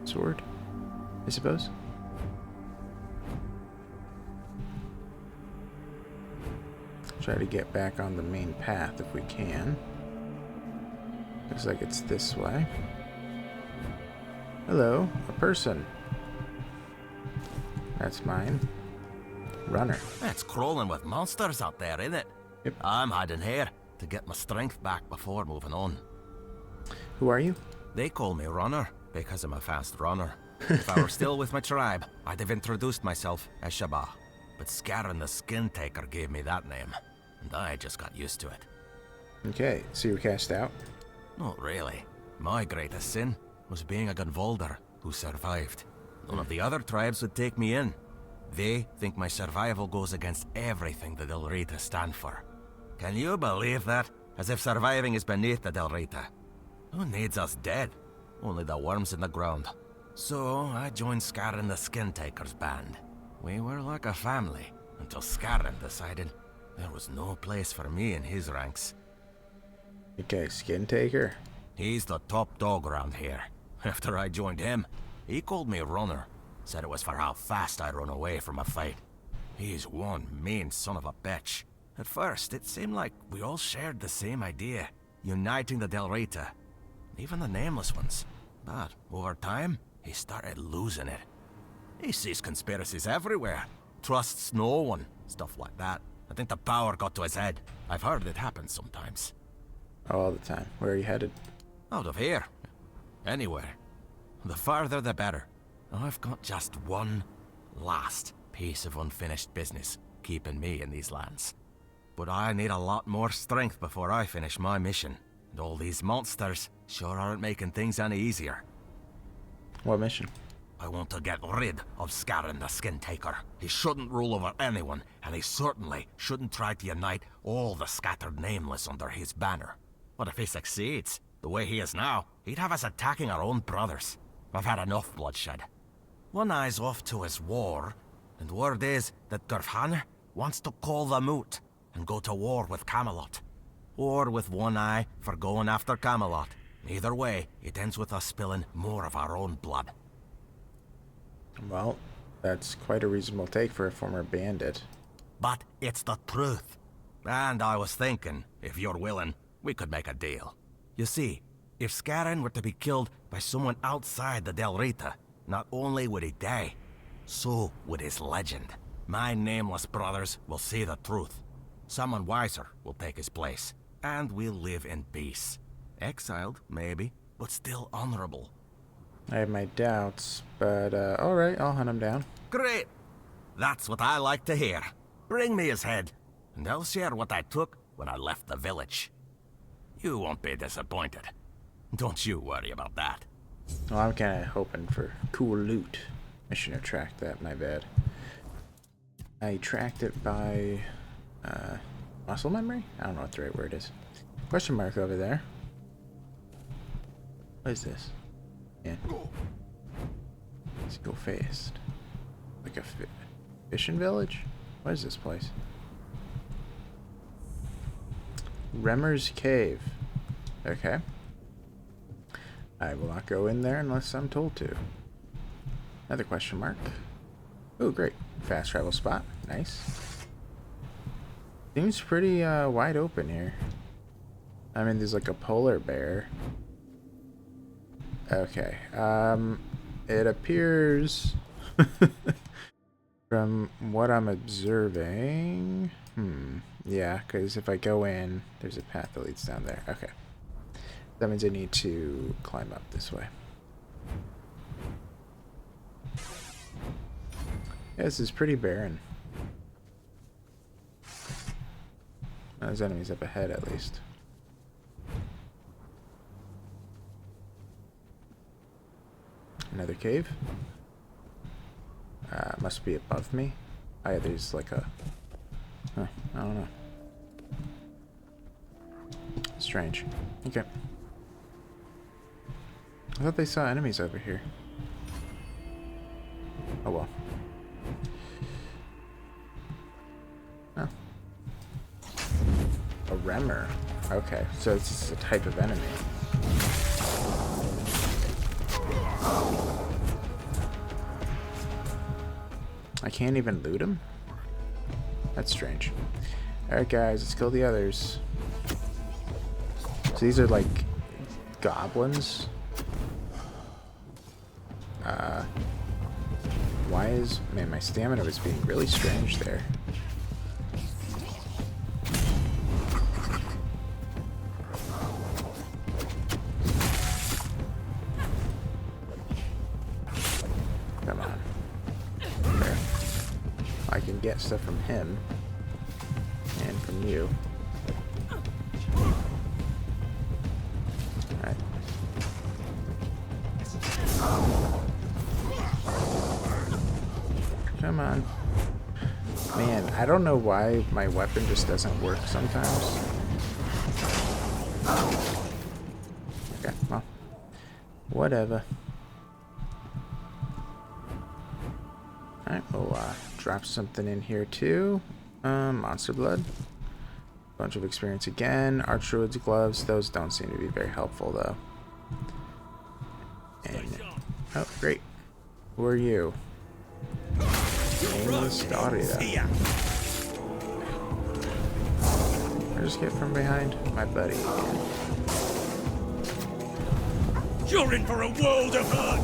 [SPEAKER 1] sword, I suppose. Try to get back on the main path if we can. Looks like it's this way. Hello, a person. That's mine. Runner.
[SPEAKER 10] It's crawling with monsters out there, isn't it?
[SPEAKER 1] Yep.
[SPEAKER 10] I'm hiding here to get my strength back before moving on.
[SPEAKER 1] Who are you?
[SPEAKER 10] They call me Runner because I'm a fast runner. If I were still with my tribe, I'd have introduced myself as Shabba. But Scarin the Skin Taker gave me that name, and I just got used to it.
[SPEAKER 1] Okay, so you were cast out?
[SPEAKER 10] Not really. My greatest sin was being a Gunvolder who survived. None of the other tribes would take me in. They think my survival goes against everything the Del Rita stand for. Can you believe that? As if surviving is beneath the Del Rita. Who needs us dead? Only the worms in the ground. So I joined Scarin the Skin Taker's band. We were like a family, until Scarin decided there was no place for me in his ranks.
[SPEAKER 1] Okay, Skin Taker.
[SPEAKER 10] He's the top dog around here. After I joined him, he called me Runner. Said it was for how fast I run away from a fight. He's one mean son of a bitch. At first, it seemed like we all shared the same idea, uniting the Del Rita, even the Nameless ones. But over time, he started losing it. He sees conspiracies everywhere, trusts no one, stuff like that. I think the power got to his head. I've heard it happen sometimes.
[SPEAKER 1] All the time. Where are you headed?
[SPEAKER 10] Out of here. Anywhere. The farther the better. I've got just one last piece of unfinished business keeping me in these lands. But I need a lot more strength before I finish my mission. And all these monsters sure aren't making things any easier.
[SPEAKER 1] What mission?
[SPEAKER 10] I want to get rid of Scarin the Skin Taker. He shouldn't rule over anyone, and he certainly shouldn't try to unite all the scattered Nameless under his banner. But if he succeeds, the way he is now, he'd have us attacking our own brothers. I've had enough bloodshed. One eye's off to his war, and word is that Gurfhan wants to call the moot and go to war with Camelot. Or with one eye for going after Camelot. Either way, it ends with us spilling more of our own blood.
[SPEAKER 1] Well, that's quite a reasonable take for a former bandit.
[SPEAKER 10] But it's the truth. And I was thinking, if you're willing, we could make a deal. You see, if Scarin were to be killed by someone outside the Del Rita, not only would he die, so would his legend. My Nameless brothers will see the truth. Someone wiser will take his place, and we'll live in peace. Exiled, maybe, but still honorable.
[SPEAKER 1] I have my doubts, but alright, I'll hunt him down.
[SPEAKER 10] Great! That's what I like to hear. Bring me his head, and I'll share what I took when I left the village. You won't be disappointed. Don't you worry about that.
[SPEAKER 1] Well, I'm kind of hoping for cool loot. I shouldn't have tracked that, my bad. I tracked it by muscle memory? I don't know what the right word is. Question mark over there. What is this? Yeah. Let's go fast. Like a fishing village? What is this place? Remmer's Cave. Okay. I will not go in there unless I'm told to. Another question mark. Oh, great. Fast travel spot. Nice. Seems pretty wide open here. I mean, there's like a polar bear. Okay. It appears from what I'm observing. Yeah, because if I go in, there's a path that leads down there. Okay. That means I need to climb up this way. Yeah, this is pretty barren. There's enemies up ahead, at least. Another cave. Must be above me. Oh, yeah, there's like a... Huh, I don't know. Strange. Okay. I thought they saw enemies over here. Oh well. Oh. A remmer. Okay, so this is a type of enemy. I can't even loot him? That's strange. Alright guys, let's kill the others. So these are like goblins. Why is... Man, my stamina was being really strange there. Come on. There. I can get stuff from him. And from you. Alright. Come on. Man, I don't know why my weapon just doesn't work sometimes. Okay, well. Whatever. Alright, we'll drop something in here too. Monster blood. Bunch of experience again. Archwood's gloves. Those don't seem to be very helpful though. And, oh, great. Who are you? Nameless Dorita. I just get from behind my buddy.
[SPEAKER 3] You're in for a world of hurt!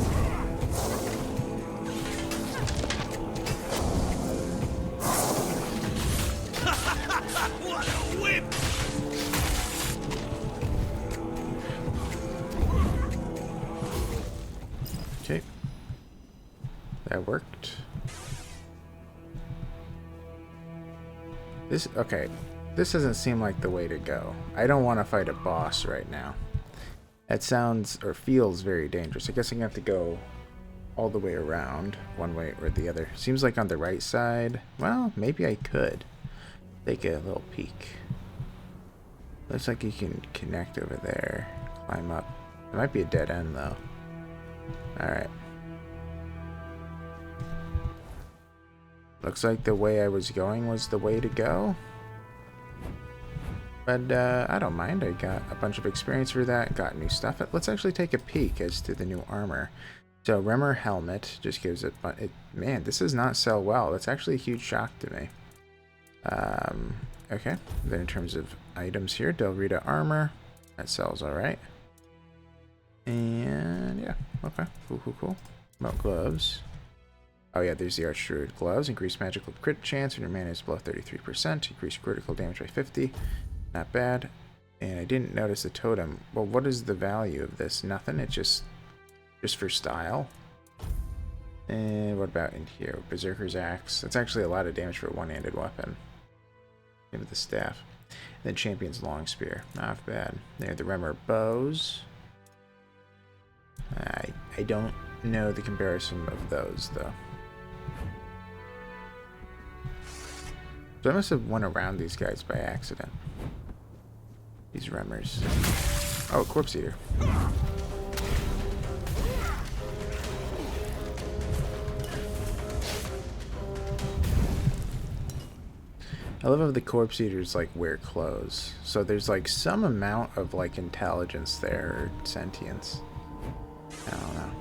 [SPEAKER 3] What a whip!
[SPEAKER 1] Okay. That worked. Okay. This doesn't seem like the way to go. I don't want to fight a boss right now. That sounds or feels very dangerous. I guess I'm going to have to go all the way around, one way or the other. Seems like on the right side. Well, maybe I could take a little peek. Looks like you can connect over there. Climb up. It might be a dead end though. Alright. Looks like the way I was going was the way to go. But I don't mind. I got a bunch of experience for that. Got new stuff. Let's actually take a peek as to the new armor. So Remmer helmet just gives it, but man, this does not sell well. That's actually a huge shock to me. Okay. Then in terms of items here, Delrita armor. That sells all right. And yeah, okay, cool. About gloves. Oh yeah, there's the Archdruid gloves. Increase magical crit chance when your mana is below 33%. Increase critical damage by 50. Not bad. And I didn't notice the totem. Well, what is the value of this? Nothing. It's just for style. And what about in here? Berserker's Axe. That's actually a lot of damage for a one-handed weapon. Same with the staff. And then Champion's Long Spear. Not bad. There are the Remmer bows. I don't know the comparison of those though. So I must have went around these guys by accident. These Remmers. Oh, Corpse Eater. I love how the Corpse Eaters like wear clothes. So there's like some amount of like intelligence there, or sentience. I don't know.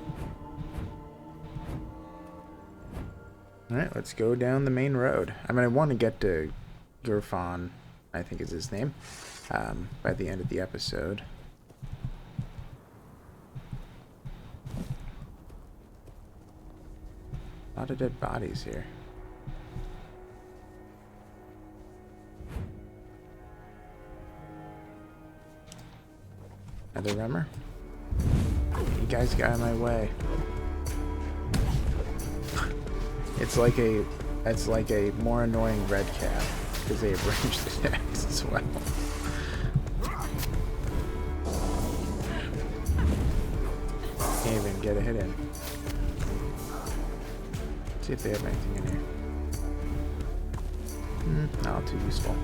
[SPEAKER 1] Alright, let's go down the main road. I mean, I want to get to Gurfon, I think is his name, by the end of the episode. A lot of dead bodies here. Now Another rummer. You guys got in my way. It's like a more annoying red cap because they have ranged attacks as well. Can't even get a hit in. See if they have anything in here. Not too useful.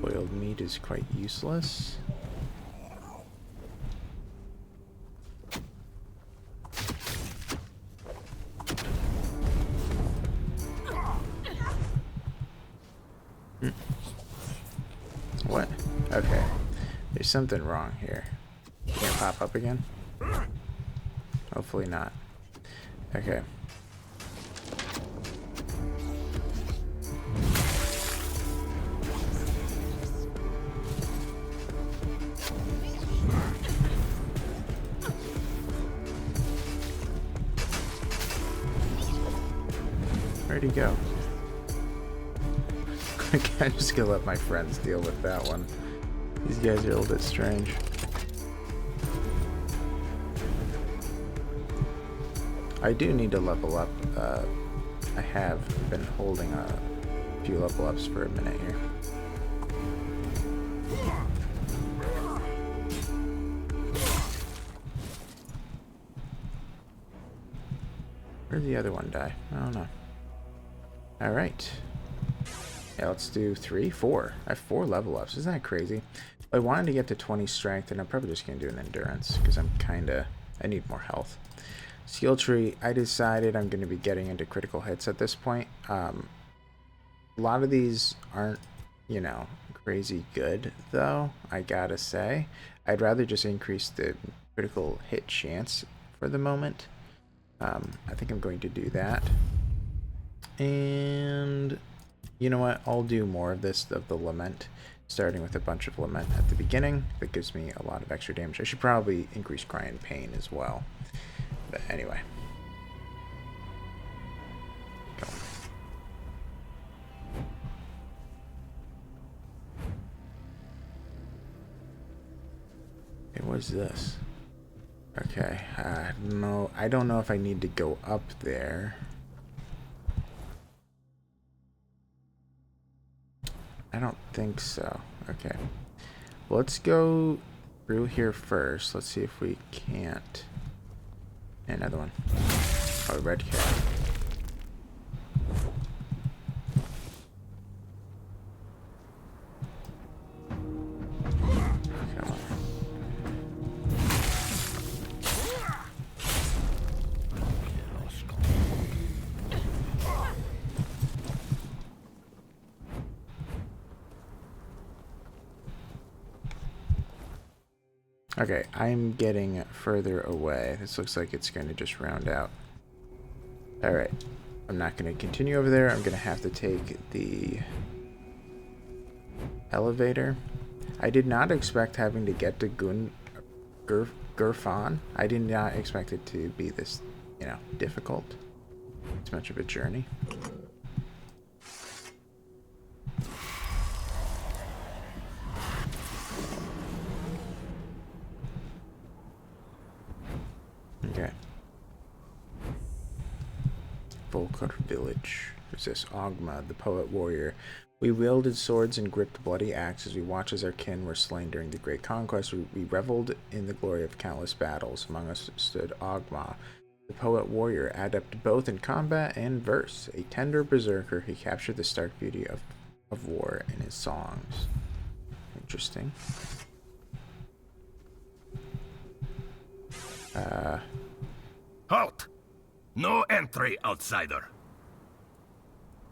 [SPEAKER 1] Boiled meat is quite useless. What? Okay. There's something wrong here. Can't pop up again? Hopefully not. Okay. Where'd he go? I'm just gonna let my friends deal with that one. These guys are a little bit strange. I do need to level up. I have been holding a few level ups for a minute here. Where'd the other one die? I don't know. Alright. Yeah, let's do 3, 4. I have 4 level ups. Isn't that crazy? I wanted to get to 20 strength, and I'm probably just going to do an endurance, because I need more health. Skill tree, I decided I'm going to be getting into critical hits at this point. A lot of these aren't, you know, crazy good, though, I gotta say. I'd rather just increase the critical hit chance for the moment. I think I'm going to do that. And you know what? I'll do more of this, of the Lament, starting with a bunch of Lament at the beginning. That gives me a lot of extra damage. I should probably increase Cry and Pain as well. But anyway. Go. Okay, what's this? Okay, I don't know if I need to go up there. I don't think so. Okay. Well, let's go through here first. Let's see if we can't. Another one. Oh, red cat. Come on. Okay, I'm getting further away. This looks like it's going to just round out. Alright. I'm not going to continue over there. I'm going to have to take the elevator. I did not expect having to get to Gurfan. I did not expect it to be this, you know, difficult. It's much of a journey. Okay. Volker Village. There's this Ogma, the poet warrior. We wielded swords and gripped bloody axes. We watched as our kin were slain during the great conquest. We reveled in the glory of countless battles. Among us stood Ogma, the poet warrior, adept both in combat and verse. A tender berserker, he captured the stark beauty of war in his songs. Interesting.
[SPEAKER 10] Halt! No entry, outsider.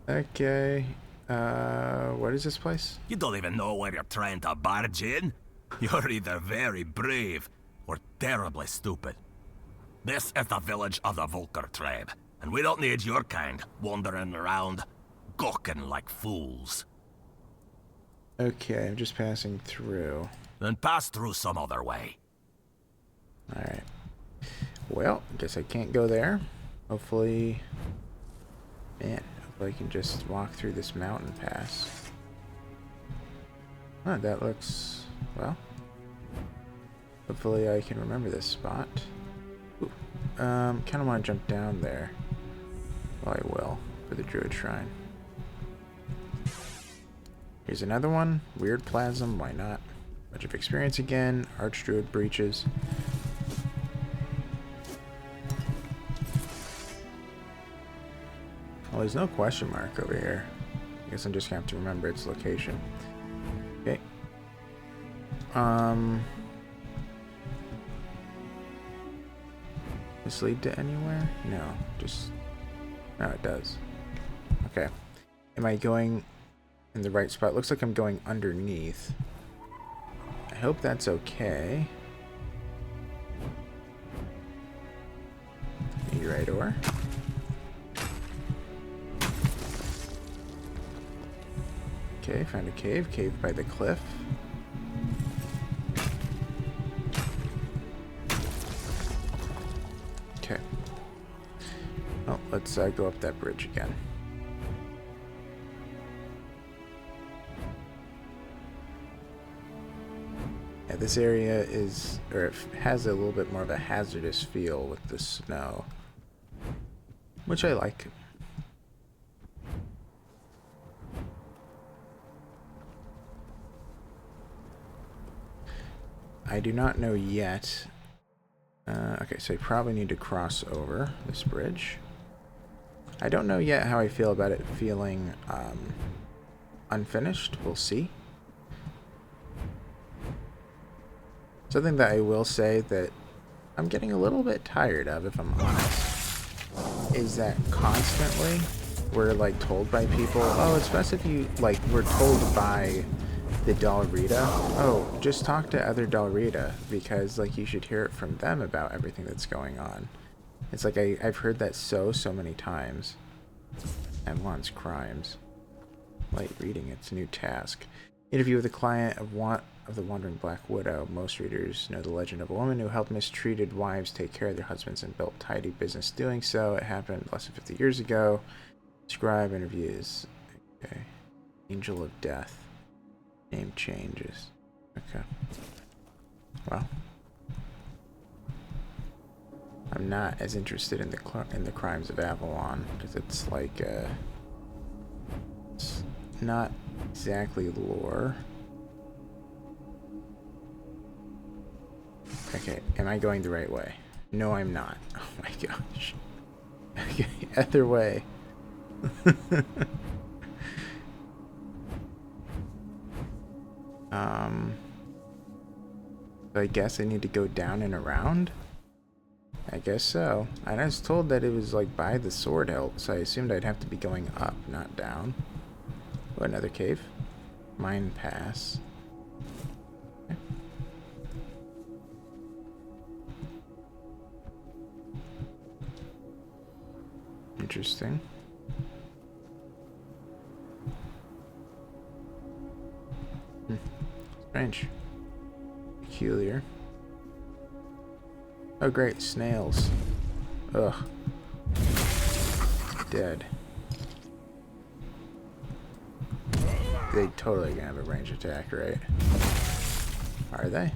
[SPEAKER 1] Okay. What is this place?
[SPEAKER 10] You don't even know where you're trying to barge in? You're either very brave or terribly stupid. This is the village of the Volker tribe, and we don't need your kind wandering around, gawking like fools.
[SPEAKER 1] Okay, I'm just passing through.
[SPEAKER 10] Then pass through some other way.
[SPEAKER 1] Alright. Well, I guess I can't go there. Hopefully... Man, hopefully I can just walk through this mountain pass. Oh, that looks... well. Hopefully I can remember this spot. Ooh. Kind of want to jump down there. Well, I will, for the Druid Shrine. Here's another one. Weird Plasm, why not? Bunch of experience again. Archdruid Breaches. Well, there's no question mark over here. I guess I'm just gonna have to remember its location. Okay. This lead to anywhere? No, just... no, it does. Okay. Am I going in the right spot? Looks like I'm going underneath. I hope that's okay. Right door. Okay, found a cave. Cave by the cliff. Okay. Well, let's go up that bridge again. Yeah, this area is, or it has a little bit more of a hazardous feel with the snow, which I like. I do not know yet. Okay, so I probably need to cross over this bridge. I don't know yet how I feel about it feeling unfinished. We'll see. Something that I will say that I'm getting a little bit tired of, if I'm honest, is that constantly we're like told by people, oh, it's best if you, like, we're told by the Dalrita, oh, just talk to other Dalrita because, like, you should hear it from them about everything that's going on. It's like I've heard that so many times. Avalon's crimes. Light reading, its new task. Interview with a client of the Wandering Black Widow. Most readers know the legend of a woman who helped mistreated wives take care of their husbands and built tidy business doing so. It happened less than 50 years ago. Describe interviews. Okay. Angel of Death. Name changes. Okay. Well, I'm not as interested in the crimes of Avalon because it's like it's not exactly lore. Okay, am I going the right way? No, I'm not. Oh my gosh. Okay, other way. I guess I need to go down and around? I guess so. I was told that it was like by the sword hilt, so I assumed I'd have to be going up, not down. Oh, another cave. Mine pass. Okay. Interesting. Strange. Peculiar. Oh great, snails. Ugh. Dead. They totally gonna have a range attack, right? Are they?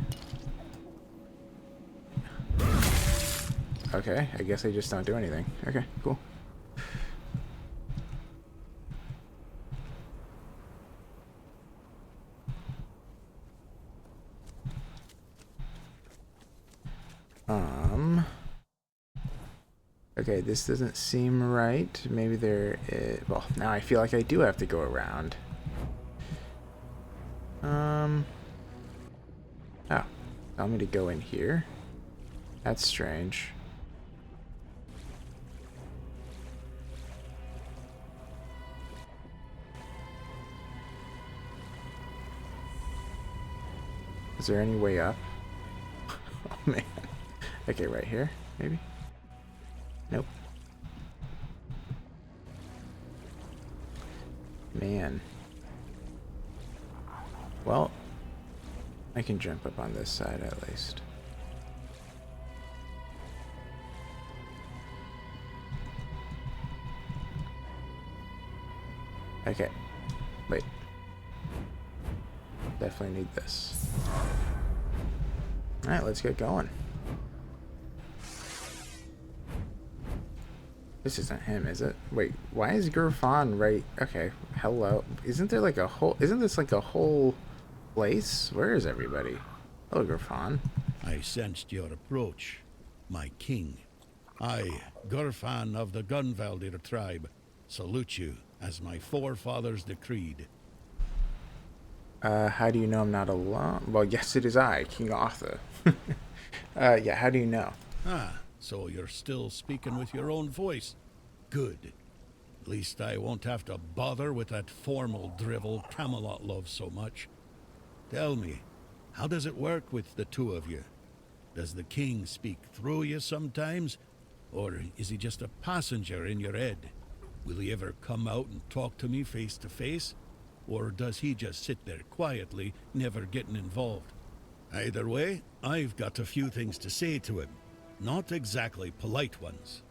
[SPEAKER 1] Okay, I guess they just don't do anything. Okay, cool. Okay, this doesn't seem right. Maybe there is... well, now I feel like I do have to go around. Oh. Tell me to go in here? That's strange. Is there any way up? Oh, man. Okay, right here, maybe? Nope. Man. Well, I can jump up on this side at least. Okay. Wait. Definitely need this. Alright, let's get going. This isn't him, is it? Wait, why is Gurfan right? Okay, hello. Isn't there like a whole... Isn't this like a whole place? Where is everybody? Hello, Gurfan.
[SPEAKER 9] I sensed your approach, my king. I, Gurfan of the Gunvaldir tribe, salute you as my forefathers decreed.
[SPEAKER 1] How do you know I'm not alone? Well, yes, it is I, King Arthur. Yeah, how do you know?
[SPEAKER 9] Ah, so you're still speaking with your own voice. Good. At least I won't have to bother with that formal drivel Camelot loves so much. Tell me, how does it work with the two of you? Does the king speak through you sometimes? Or is he just a passenger in your head? Will he ever come out and talk to me face to face? Or does he just sit there quietly, never getting involved? Either way, I've got a few things to say to him. Not exactly polite ones.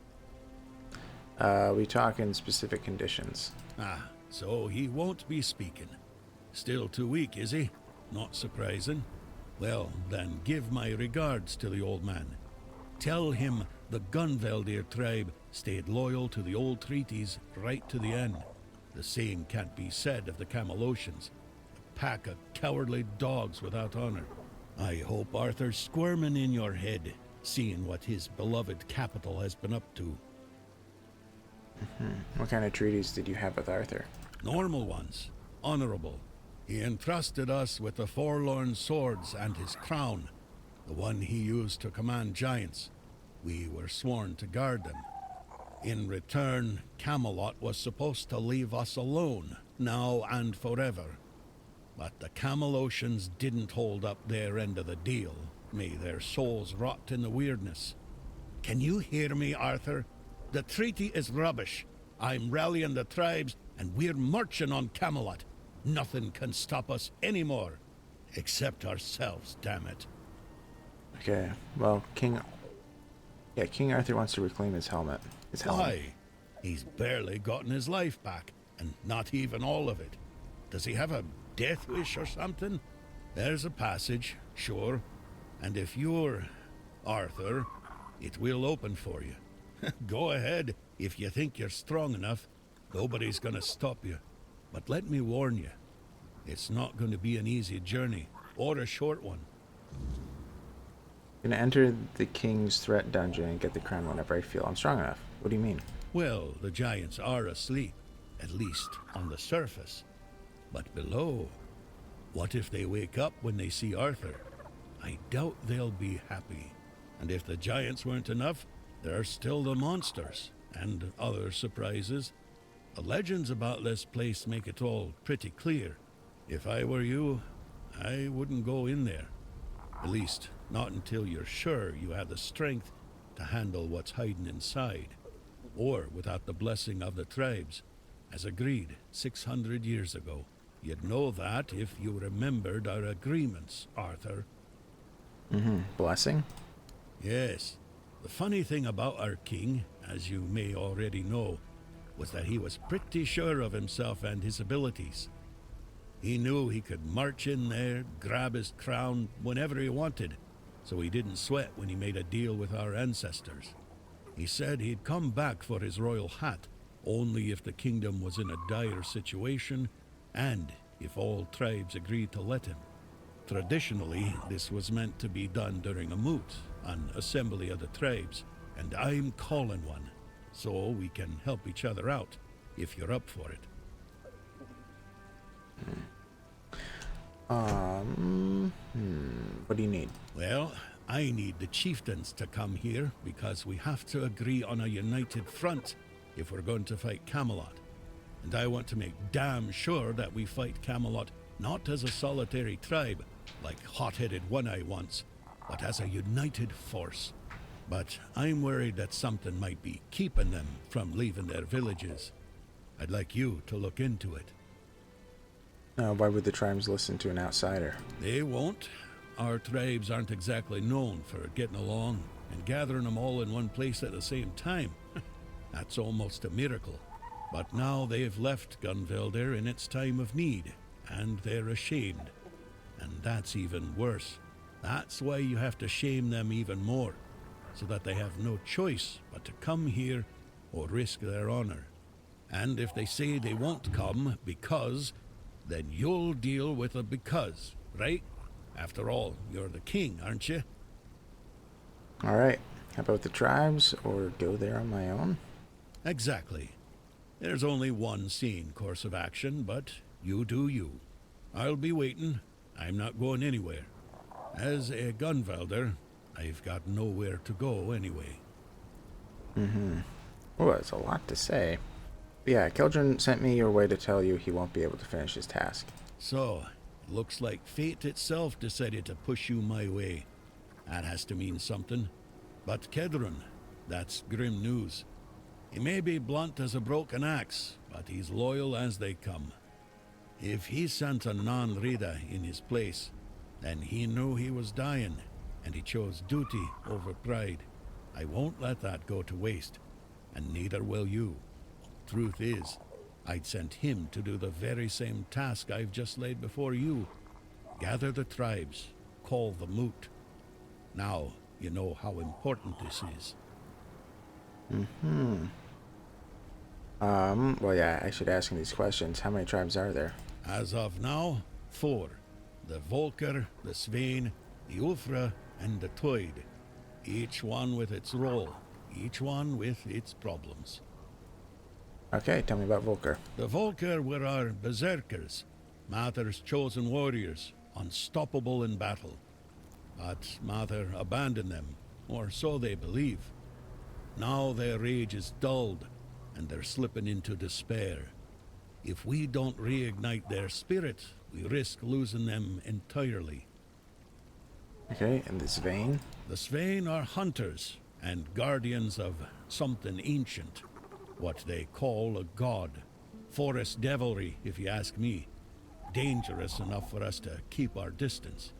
[SPEAKER 1] We talk in specific conditions.
[SPEAKER 9] Ah, so he won't be speaking. Still too weak, is he? Not surprising. Well, then give my regards to the old man. Tell him the Gunvaldir tribe stayed loyal to the old treaties right to the end. The same can't be said of the Camelocians. A pack of cowardly dogs without honor. I hope Arthur's squirming in your head, seeing what his beloved capital has been up to.
[SPEAKER 1] What kind of treaties did you have with Arthur?
[SPEAKER 9] Normal ones. Honorable. He entrusted us with the Forlorn Swords and his crown, the one he used to command giants. We were sworn to guard them. In return, Camelot was supposed to leave us alone, now and forever. But the Camelocians didn't hold up their end of the deal. May their souls rot in the weirdness. Can you hear me, Arthur? The treaty is rubbish. I'm rallying the tribes, and we're marching on Camelot. Nothing can stop us anymore. Except ourselves, damn it.
[SPEAKER 1] Okay, well, King Arthur wants to reclaim his helmet.
[SPEAKER 9] Why? He's barely gotten his life back, and not even all of it. Does he have a death wish or something? There's a passage, sure. And if you're Arthur, it will open for you. Go ahead, if you think you're strong enough. Nobody's gonna stop you. But let me warn you, it's not going to be an easy journey, or a short one.
[SPEAKER 1] I'm gonna enter the king's threat dungeon and get the crown whenever I feel I'm strong enough. What do you mean?
[SPEAKER 9] Well, the giants are asleep, at least on the surface. But below, what if they wake up when they see Arthur? I doubt they'll be happy. And if the giants weren't enough, there are still the monsters, and other surprises. The legends about this place make it all pretty clear. If I were you, I wouldn't go in there. At least, not until you're sure you have the strength to handle what's hiding inside. Or without the blessing of the tribes, as agreed 600 years ago. You'd know that if you remembered our agreements, Arthur.
[SPEAKER 1] Blessing?
[SPEAKER 9] Yes. The funny thing about our king, as you may already know, was that he was pretty sure of himself and his abilities. He knew he could march in there, grab his crown whenever he wanted, so he didn't sweat when he made a deal with our ancestors. He said he'd come back for his royal hat, only if the kingdom was in a dire situation, and if all tribes agreed to let him. Traditionally, this was meant to be done during a moot, an assembly of the tribes, and I'm calling one, so we can help each other out, if you're up for it.
[SPEAKER 1] What do you need?
[SPEAKER 9] Well, I need the chieftains to come here, because we have to agree on a united front if we're going to fight Camelot. And I want to make damn sure that we fight Camelot not as a solitary tribe, like hot-headed One-Eye once, but as a united force. But I'm worried that something might be keeping them from leaving their villages. I'd like you to look into it.
[SPEAKER 1] Why would the tribes listen to an outsider?
[SPEAKER 9] They won't. Our tribes aren't exactly known for getting along, and gathering them all in one place at the same time. That's almost a miracle. But now they've left Gunvelder in its time of need, and they're ashamed. And that's even worse. That's why you have to shame them even more, so that they have no choice but to come here or risk their honor. And if they say they won't come because, then you'll deal with a because, right? After all, you're the king, aren't you?
[SPEAKER 1] Alright, how about the tribes, or go there on my own?
[SPEAKER 9] Exactly. There's only one sane course of action, but you do you. I'll be waiting. I'm not going anywhere. As a Gunvelder, I've got nowhere to go anyway.
[SPEAKER 1] Oh, that's a lot to say. Yeah, Keldrin sent me your way to tell you he won't be able to finish his task.
[SPEAKER 9] So, it looks like fate itself decided to push you my way. That has to mean something. But Kedrun, that's grim news. He may be blunt as a broken axe, but he's loyal as they come. If he sent a non-Rida in his place, then he knew he was dying, and he chose duty over pride. I won't let that go to waste, and neither will you. Truth is, I'd sent him to do the very same task I've just laid before you. Gather the tribes, call the moot. Now you know how important this is.
[SPEAKER 1] Well, yeah, I should ask him these questions. How many tribes are there?
[SPEAKER 9] As of now, 4. The Volker, the Svein, the Ulfra, and the Toid. Each one with its role, each one with its problems.
[SPEAKER 1] Okay, tell me about Volker.
[SPEAKER 9] The Volker were our berserkers, Mather's chosen warriors, unstoppable in battle. But Mather abandoned them, or so they believe. Now their rage is dulled, and they're slipping into despair. If we don't reignite their spirit, we risk losing them entirely.
[SPEAKER 1] Okay, and the Svein?
[SPEAKER 9] The Svein are hunters and guardians of something ancient, what they call a god. Forest devilry, if you ask me. Dangerous enough for us to keep our distance.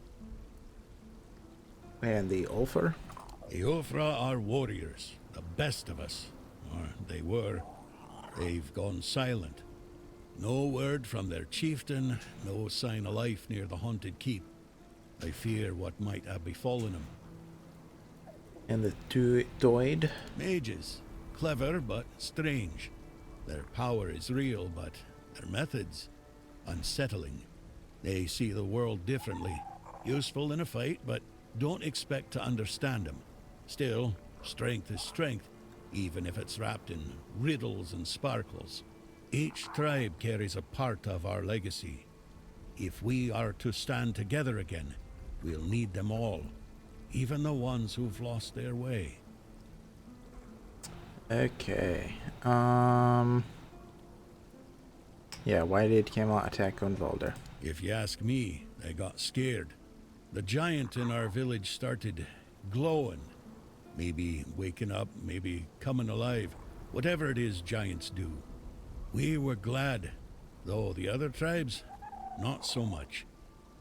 [SPEAKER 1] And the Ulfar?
[SPEAKER 9] The Ulfra are warriors, the best of us. Or they were. They've gone silent. No word from their chieftain, no sign of life near the haunted keep. I fear what might have befallen him.
[SPEAKER 1] And the Doid?
[SPEAKER 9] Mages. Clever, but strange. Their power is real, but their methods unsettling. They see the world differently. Useful in a fight, but don't expect to understand them. Still, strength is strength, even if it's wrapped in riddles and sparkles. Each tribe carries a part of our legacy. If we are to stand together again, we'll need them all, even the ones who've lost their way.
[SPEAKER 1] Okay. Yeah, why did Camelot attack Gunvalder?
[SPEAKER 9] If you ask me, they got scared. The giant in our village started glowing. Maybe waking up, maybe coming alive. Whatever it is giants do. We were glad, though the other tribes, not so much.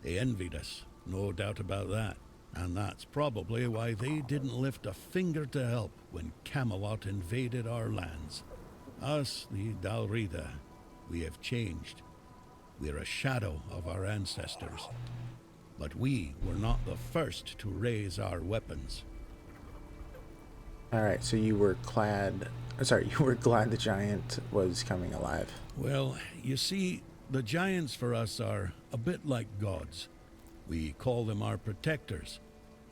[SPEAKER 9] They envied us, no doubt about that. And that's probably why they didn't lift a finger to help when Camelot invaded our lands. Us, the Dalrida, we have changed. We're a shadow of our ancestors. But we were not the first to raise our weapons.
[SPEAKER 1] Alright, so you were glad the giant was coming alive.
[SPEAKER 9] Well, you see, the giants for us are a bit like gods. We call them our protectors.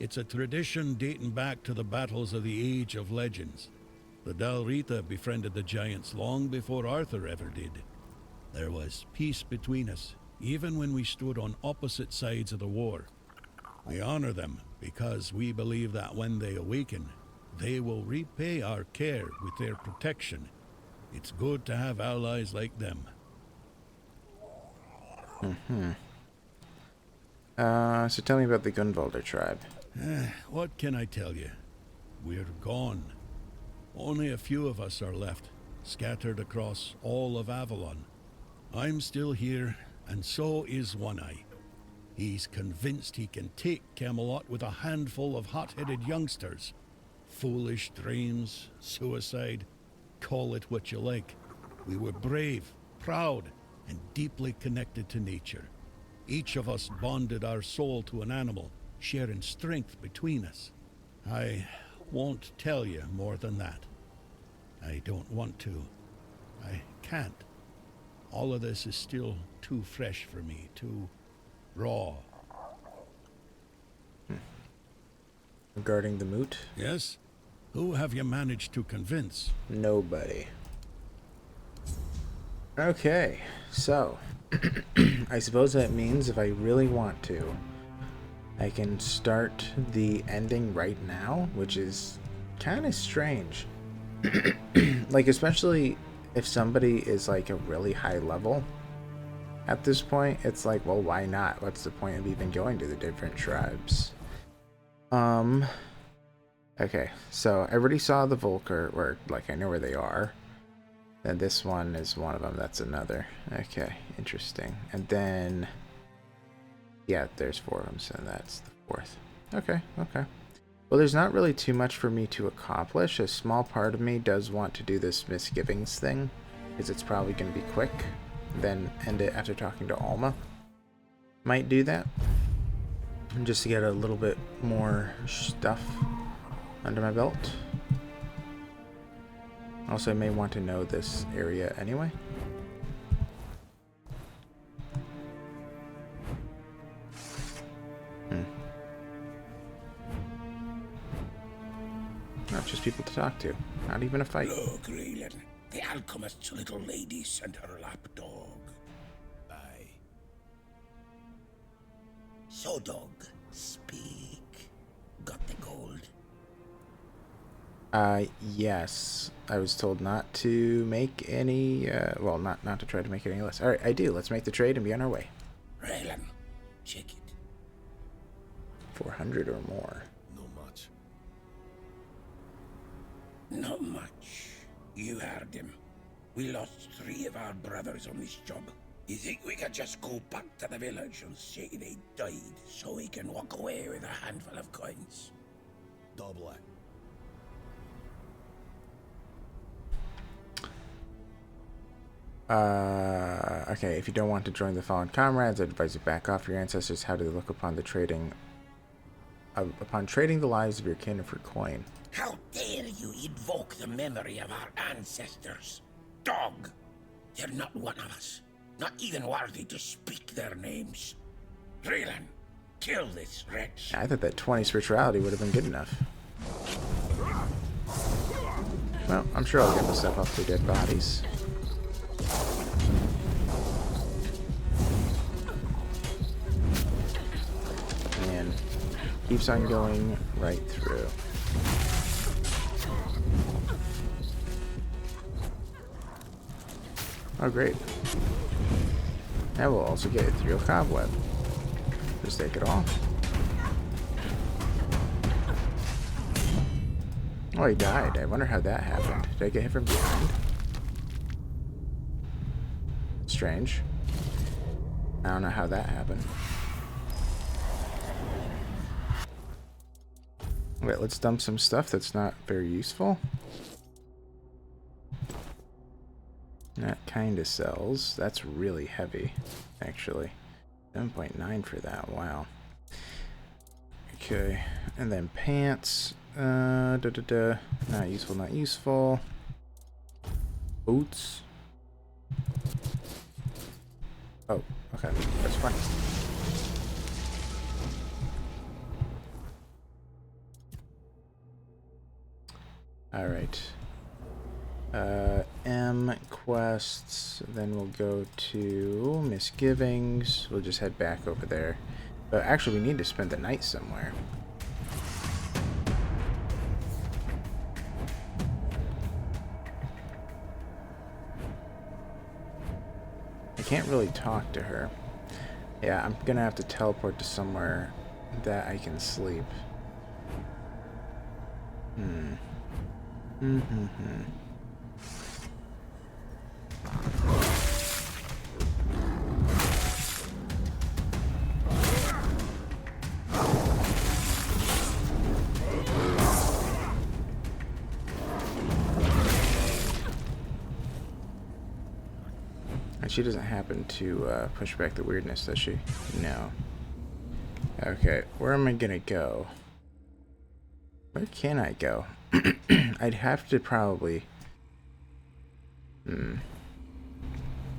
[SPEAKER 9] It's a tradition dating back to the battles of the Age of Legends. The Dalrita befriended the giants long before Arthur ever did. There was peace between us, even when we stood on opposite sides of the war. We honor them because we believe that when they awaken, they will repay our care with their protection. It's good to have allies like them.
[SPEAKER 1] So tell me about the Gunvalder tribe.
[SPEAKER 9] What can I tell you? We're gone. Only a few of us are left, scattered across all of Avalon. I'm still here, and so is One Eye. He's convinced he can take Camelot with a handful of hot-headed youngsters. Foolish dreams, suicide, call it what you like. We were brave, proud, and deeply connected to nature. Each of us bonded our soul to an animal, sharing strength between us. I won't tell you more than that. I don't want to. I can't. All of this is still too fresh for me, too raw.
[SPEAKER 1] Regarding the moot?
[SPEAKER 9] Yes? Who have you managed to convince?
[SPEAKER 1] Nobody. Okay, so I suppose that means if I really want to, I can start the ending right now, which is kind of strange. Like, especially if somebody is like a really high level at this point, it's like, well, why not? What's the point of even going to the different tribes? Okay, so I already saw the Volker, or like I know where they are. And this one is one of them, that's another. Okay, interesting. And then, yeah, there's 4 of them, so that's the 4th. Okay, okay. Well, there's not really too much for me to accomplish. A small part of me does want to do this misgivings thing, because it's probably going to be quick. Then end it after talking to Alma. Might do that. Just to get a little bit more stuff under my belt. Also, I may want to know this area anyway. Not just people to talk to. Not even a fight.
[SPEAKER 11] Look, Raylan. The alchemist's little lady sent her lapdog. Aye. So, dog, speak. Got the gold?
[SPEAKER 1] Yes. I was told not to make any, well, not to try to make it any less. Alright, I do. Let's make the trade and be on our way.
[SPEAKER 11] Raylan, check it.
[SPEAKER 1] 400 or more.
[SPEAKER 11] Not much. Not much. You heard him. We lost 3 of our brothers on this job. You think we could just go back to the village and say they died so we can walk away with a handful of coins? Double it.
[SPEAKER 1] Okay, if you don't want to join the fallen comrades, I advise you back off. Your ancestors, how do they look upon the trading the lives of your kin for coin?
[SPEAKER 11] How dare you invoke the memory of our ancestors? Dog! They're not one of us. Not even worthy to speak their names. Raylan, kill this wretch.
[SPEAKER 1] I thought that 20 spirituality would have been good enough. Well, I'm sure I'll get myself up to dead bodies. And keeps on going right through. Oh, great. That will also get it through a cobweb. Just take it off. Oh, he died. I wonder how that happened. Did I get hit from behind? Strange. I don't know how that happened. Wait, let's dump some stuff that's not very useful. That kind of sells. That's really heavy, actually. 7.9 for that. Wow. Okay, and then pants. Not useful, not useful. Boots. Oh, okay. That's fine. Alright. M quests. Then we'll go to misgivings. We'll just head back over there. But actually, we need to spend the night somewhere. I can't really talk to her. Yeah, I'm gonna have to teleport to somewhere that I can sleep. She doesn't happen to push back the weirdness, does she? No. Okay, where am I gonna go? Where can I go? I'd have to probably...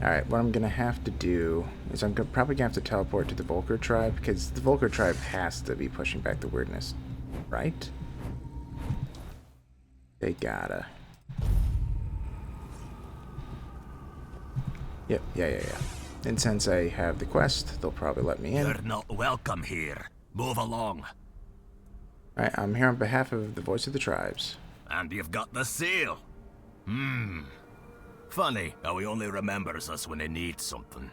[SPEAKER 1] Alright, what I'm gonna have to do is I'm probably gonna have to teleport to the Volker tribe, because the Volker tribe has to be pushing back the weirdness, right? They gotta. Yep, yeah. And since I have the quest, they'll probably let me in.
[SPEAKER 10] You're not welcome here. Move along.
[SPEAKER 1] Alright, I'm here on behalf of the voice of the tribes.
[SPEAKER 10] And you've got the seal. Funny how he only remembers us when he needs something.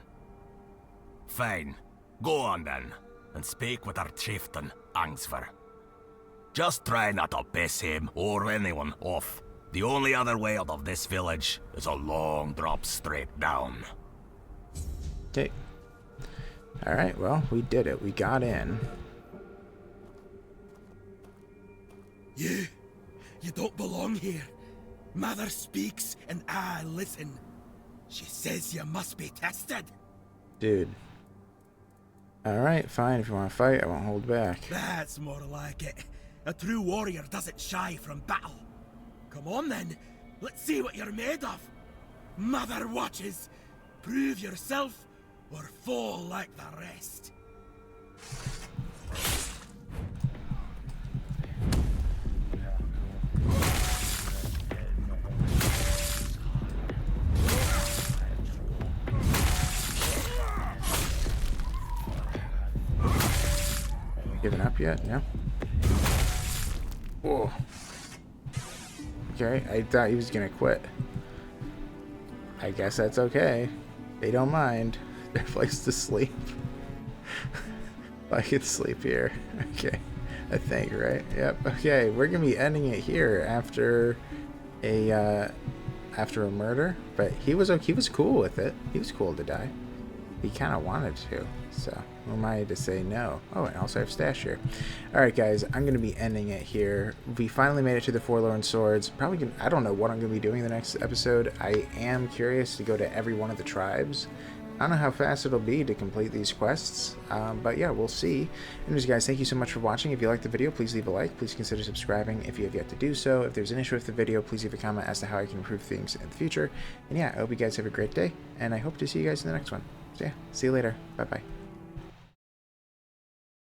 [SPEAKER 10] Fine. Go on then, and speak with our chieftain, Angsver. Just try not to piss him or anyone off. The only other way out of this village is a long drop straight down.
[SPEAKER 1] Okay. Alright, well, we did it. We got in.
[SPEAKER 11] You don't belong here. Mother speaks and I listen. She says you must be tested.
[SPEAKER 1] Dude. Alright, fine. If you want to fight, I won't hold back.
[SPEAKER 11] That's more like it. A true warrior doesn't shy from battle. Come on then. Let's see what you're made of. Mother watches. Prove yourself or fall like the rest.
[SPEAKER 1] Giving up yet? No? Whoa. Okay, I thought he was gonna quit. I guess that's okay. They don't mind. Their place to sleep. I could sleep here. Okay. I think, right? Yep. Okay, we're gonna be ending it here after a murder. But he was cool with it. He was cool to die. He kind of wanted to, so who am I to say no? Oh, and also I have stash here. Alright guys, I'm going to be ending it here. We finally made it to the Forlorn Swords. I don't know what I'm going to be doing in the next episode. I am curious to go to every one of the tribes. I don't know how fast it'll be to complete these quests, but yeah, we'll see. Anyways guys, thank you so much for watching. If you liked the video, please leave a like. Please consider subscribing if you have yet to do so. If there's an issue with the video, please leave a comment as to how I can improve things in the future. And yeah, I hope you guys have a great day, and I hope to see you guys in the next one. So yeah, see you later. Bye-bye.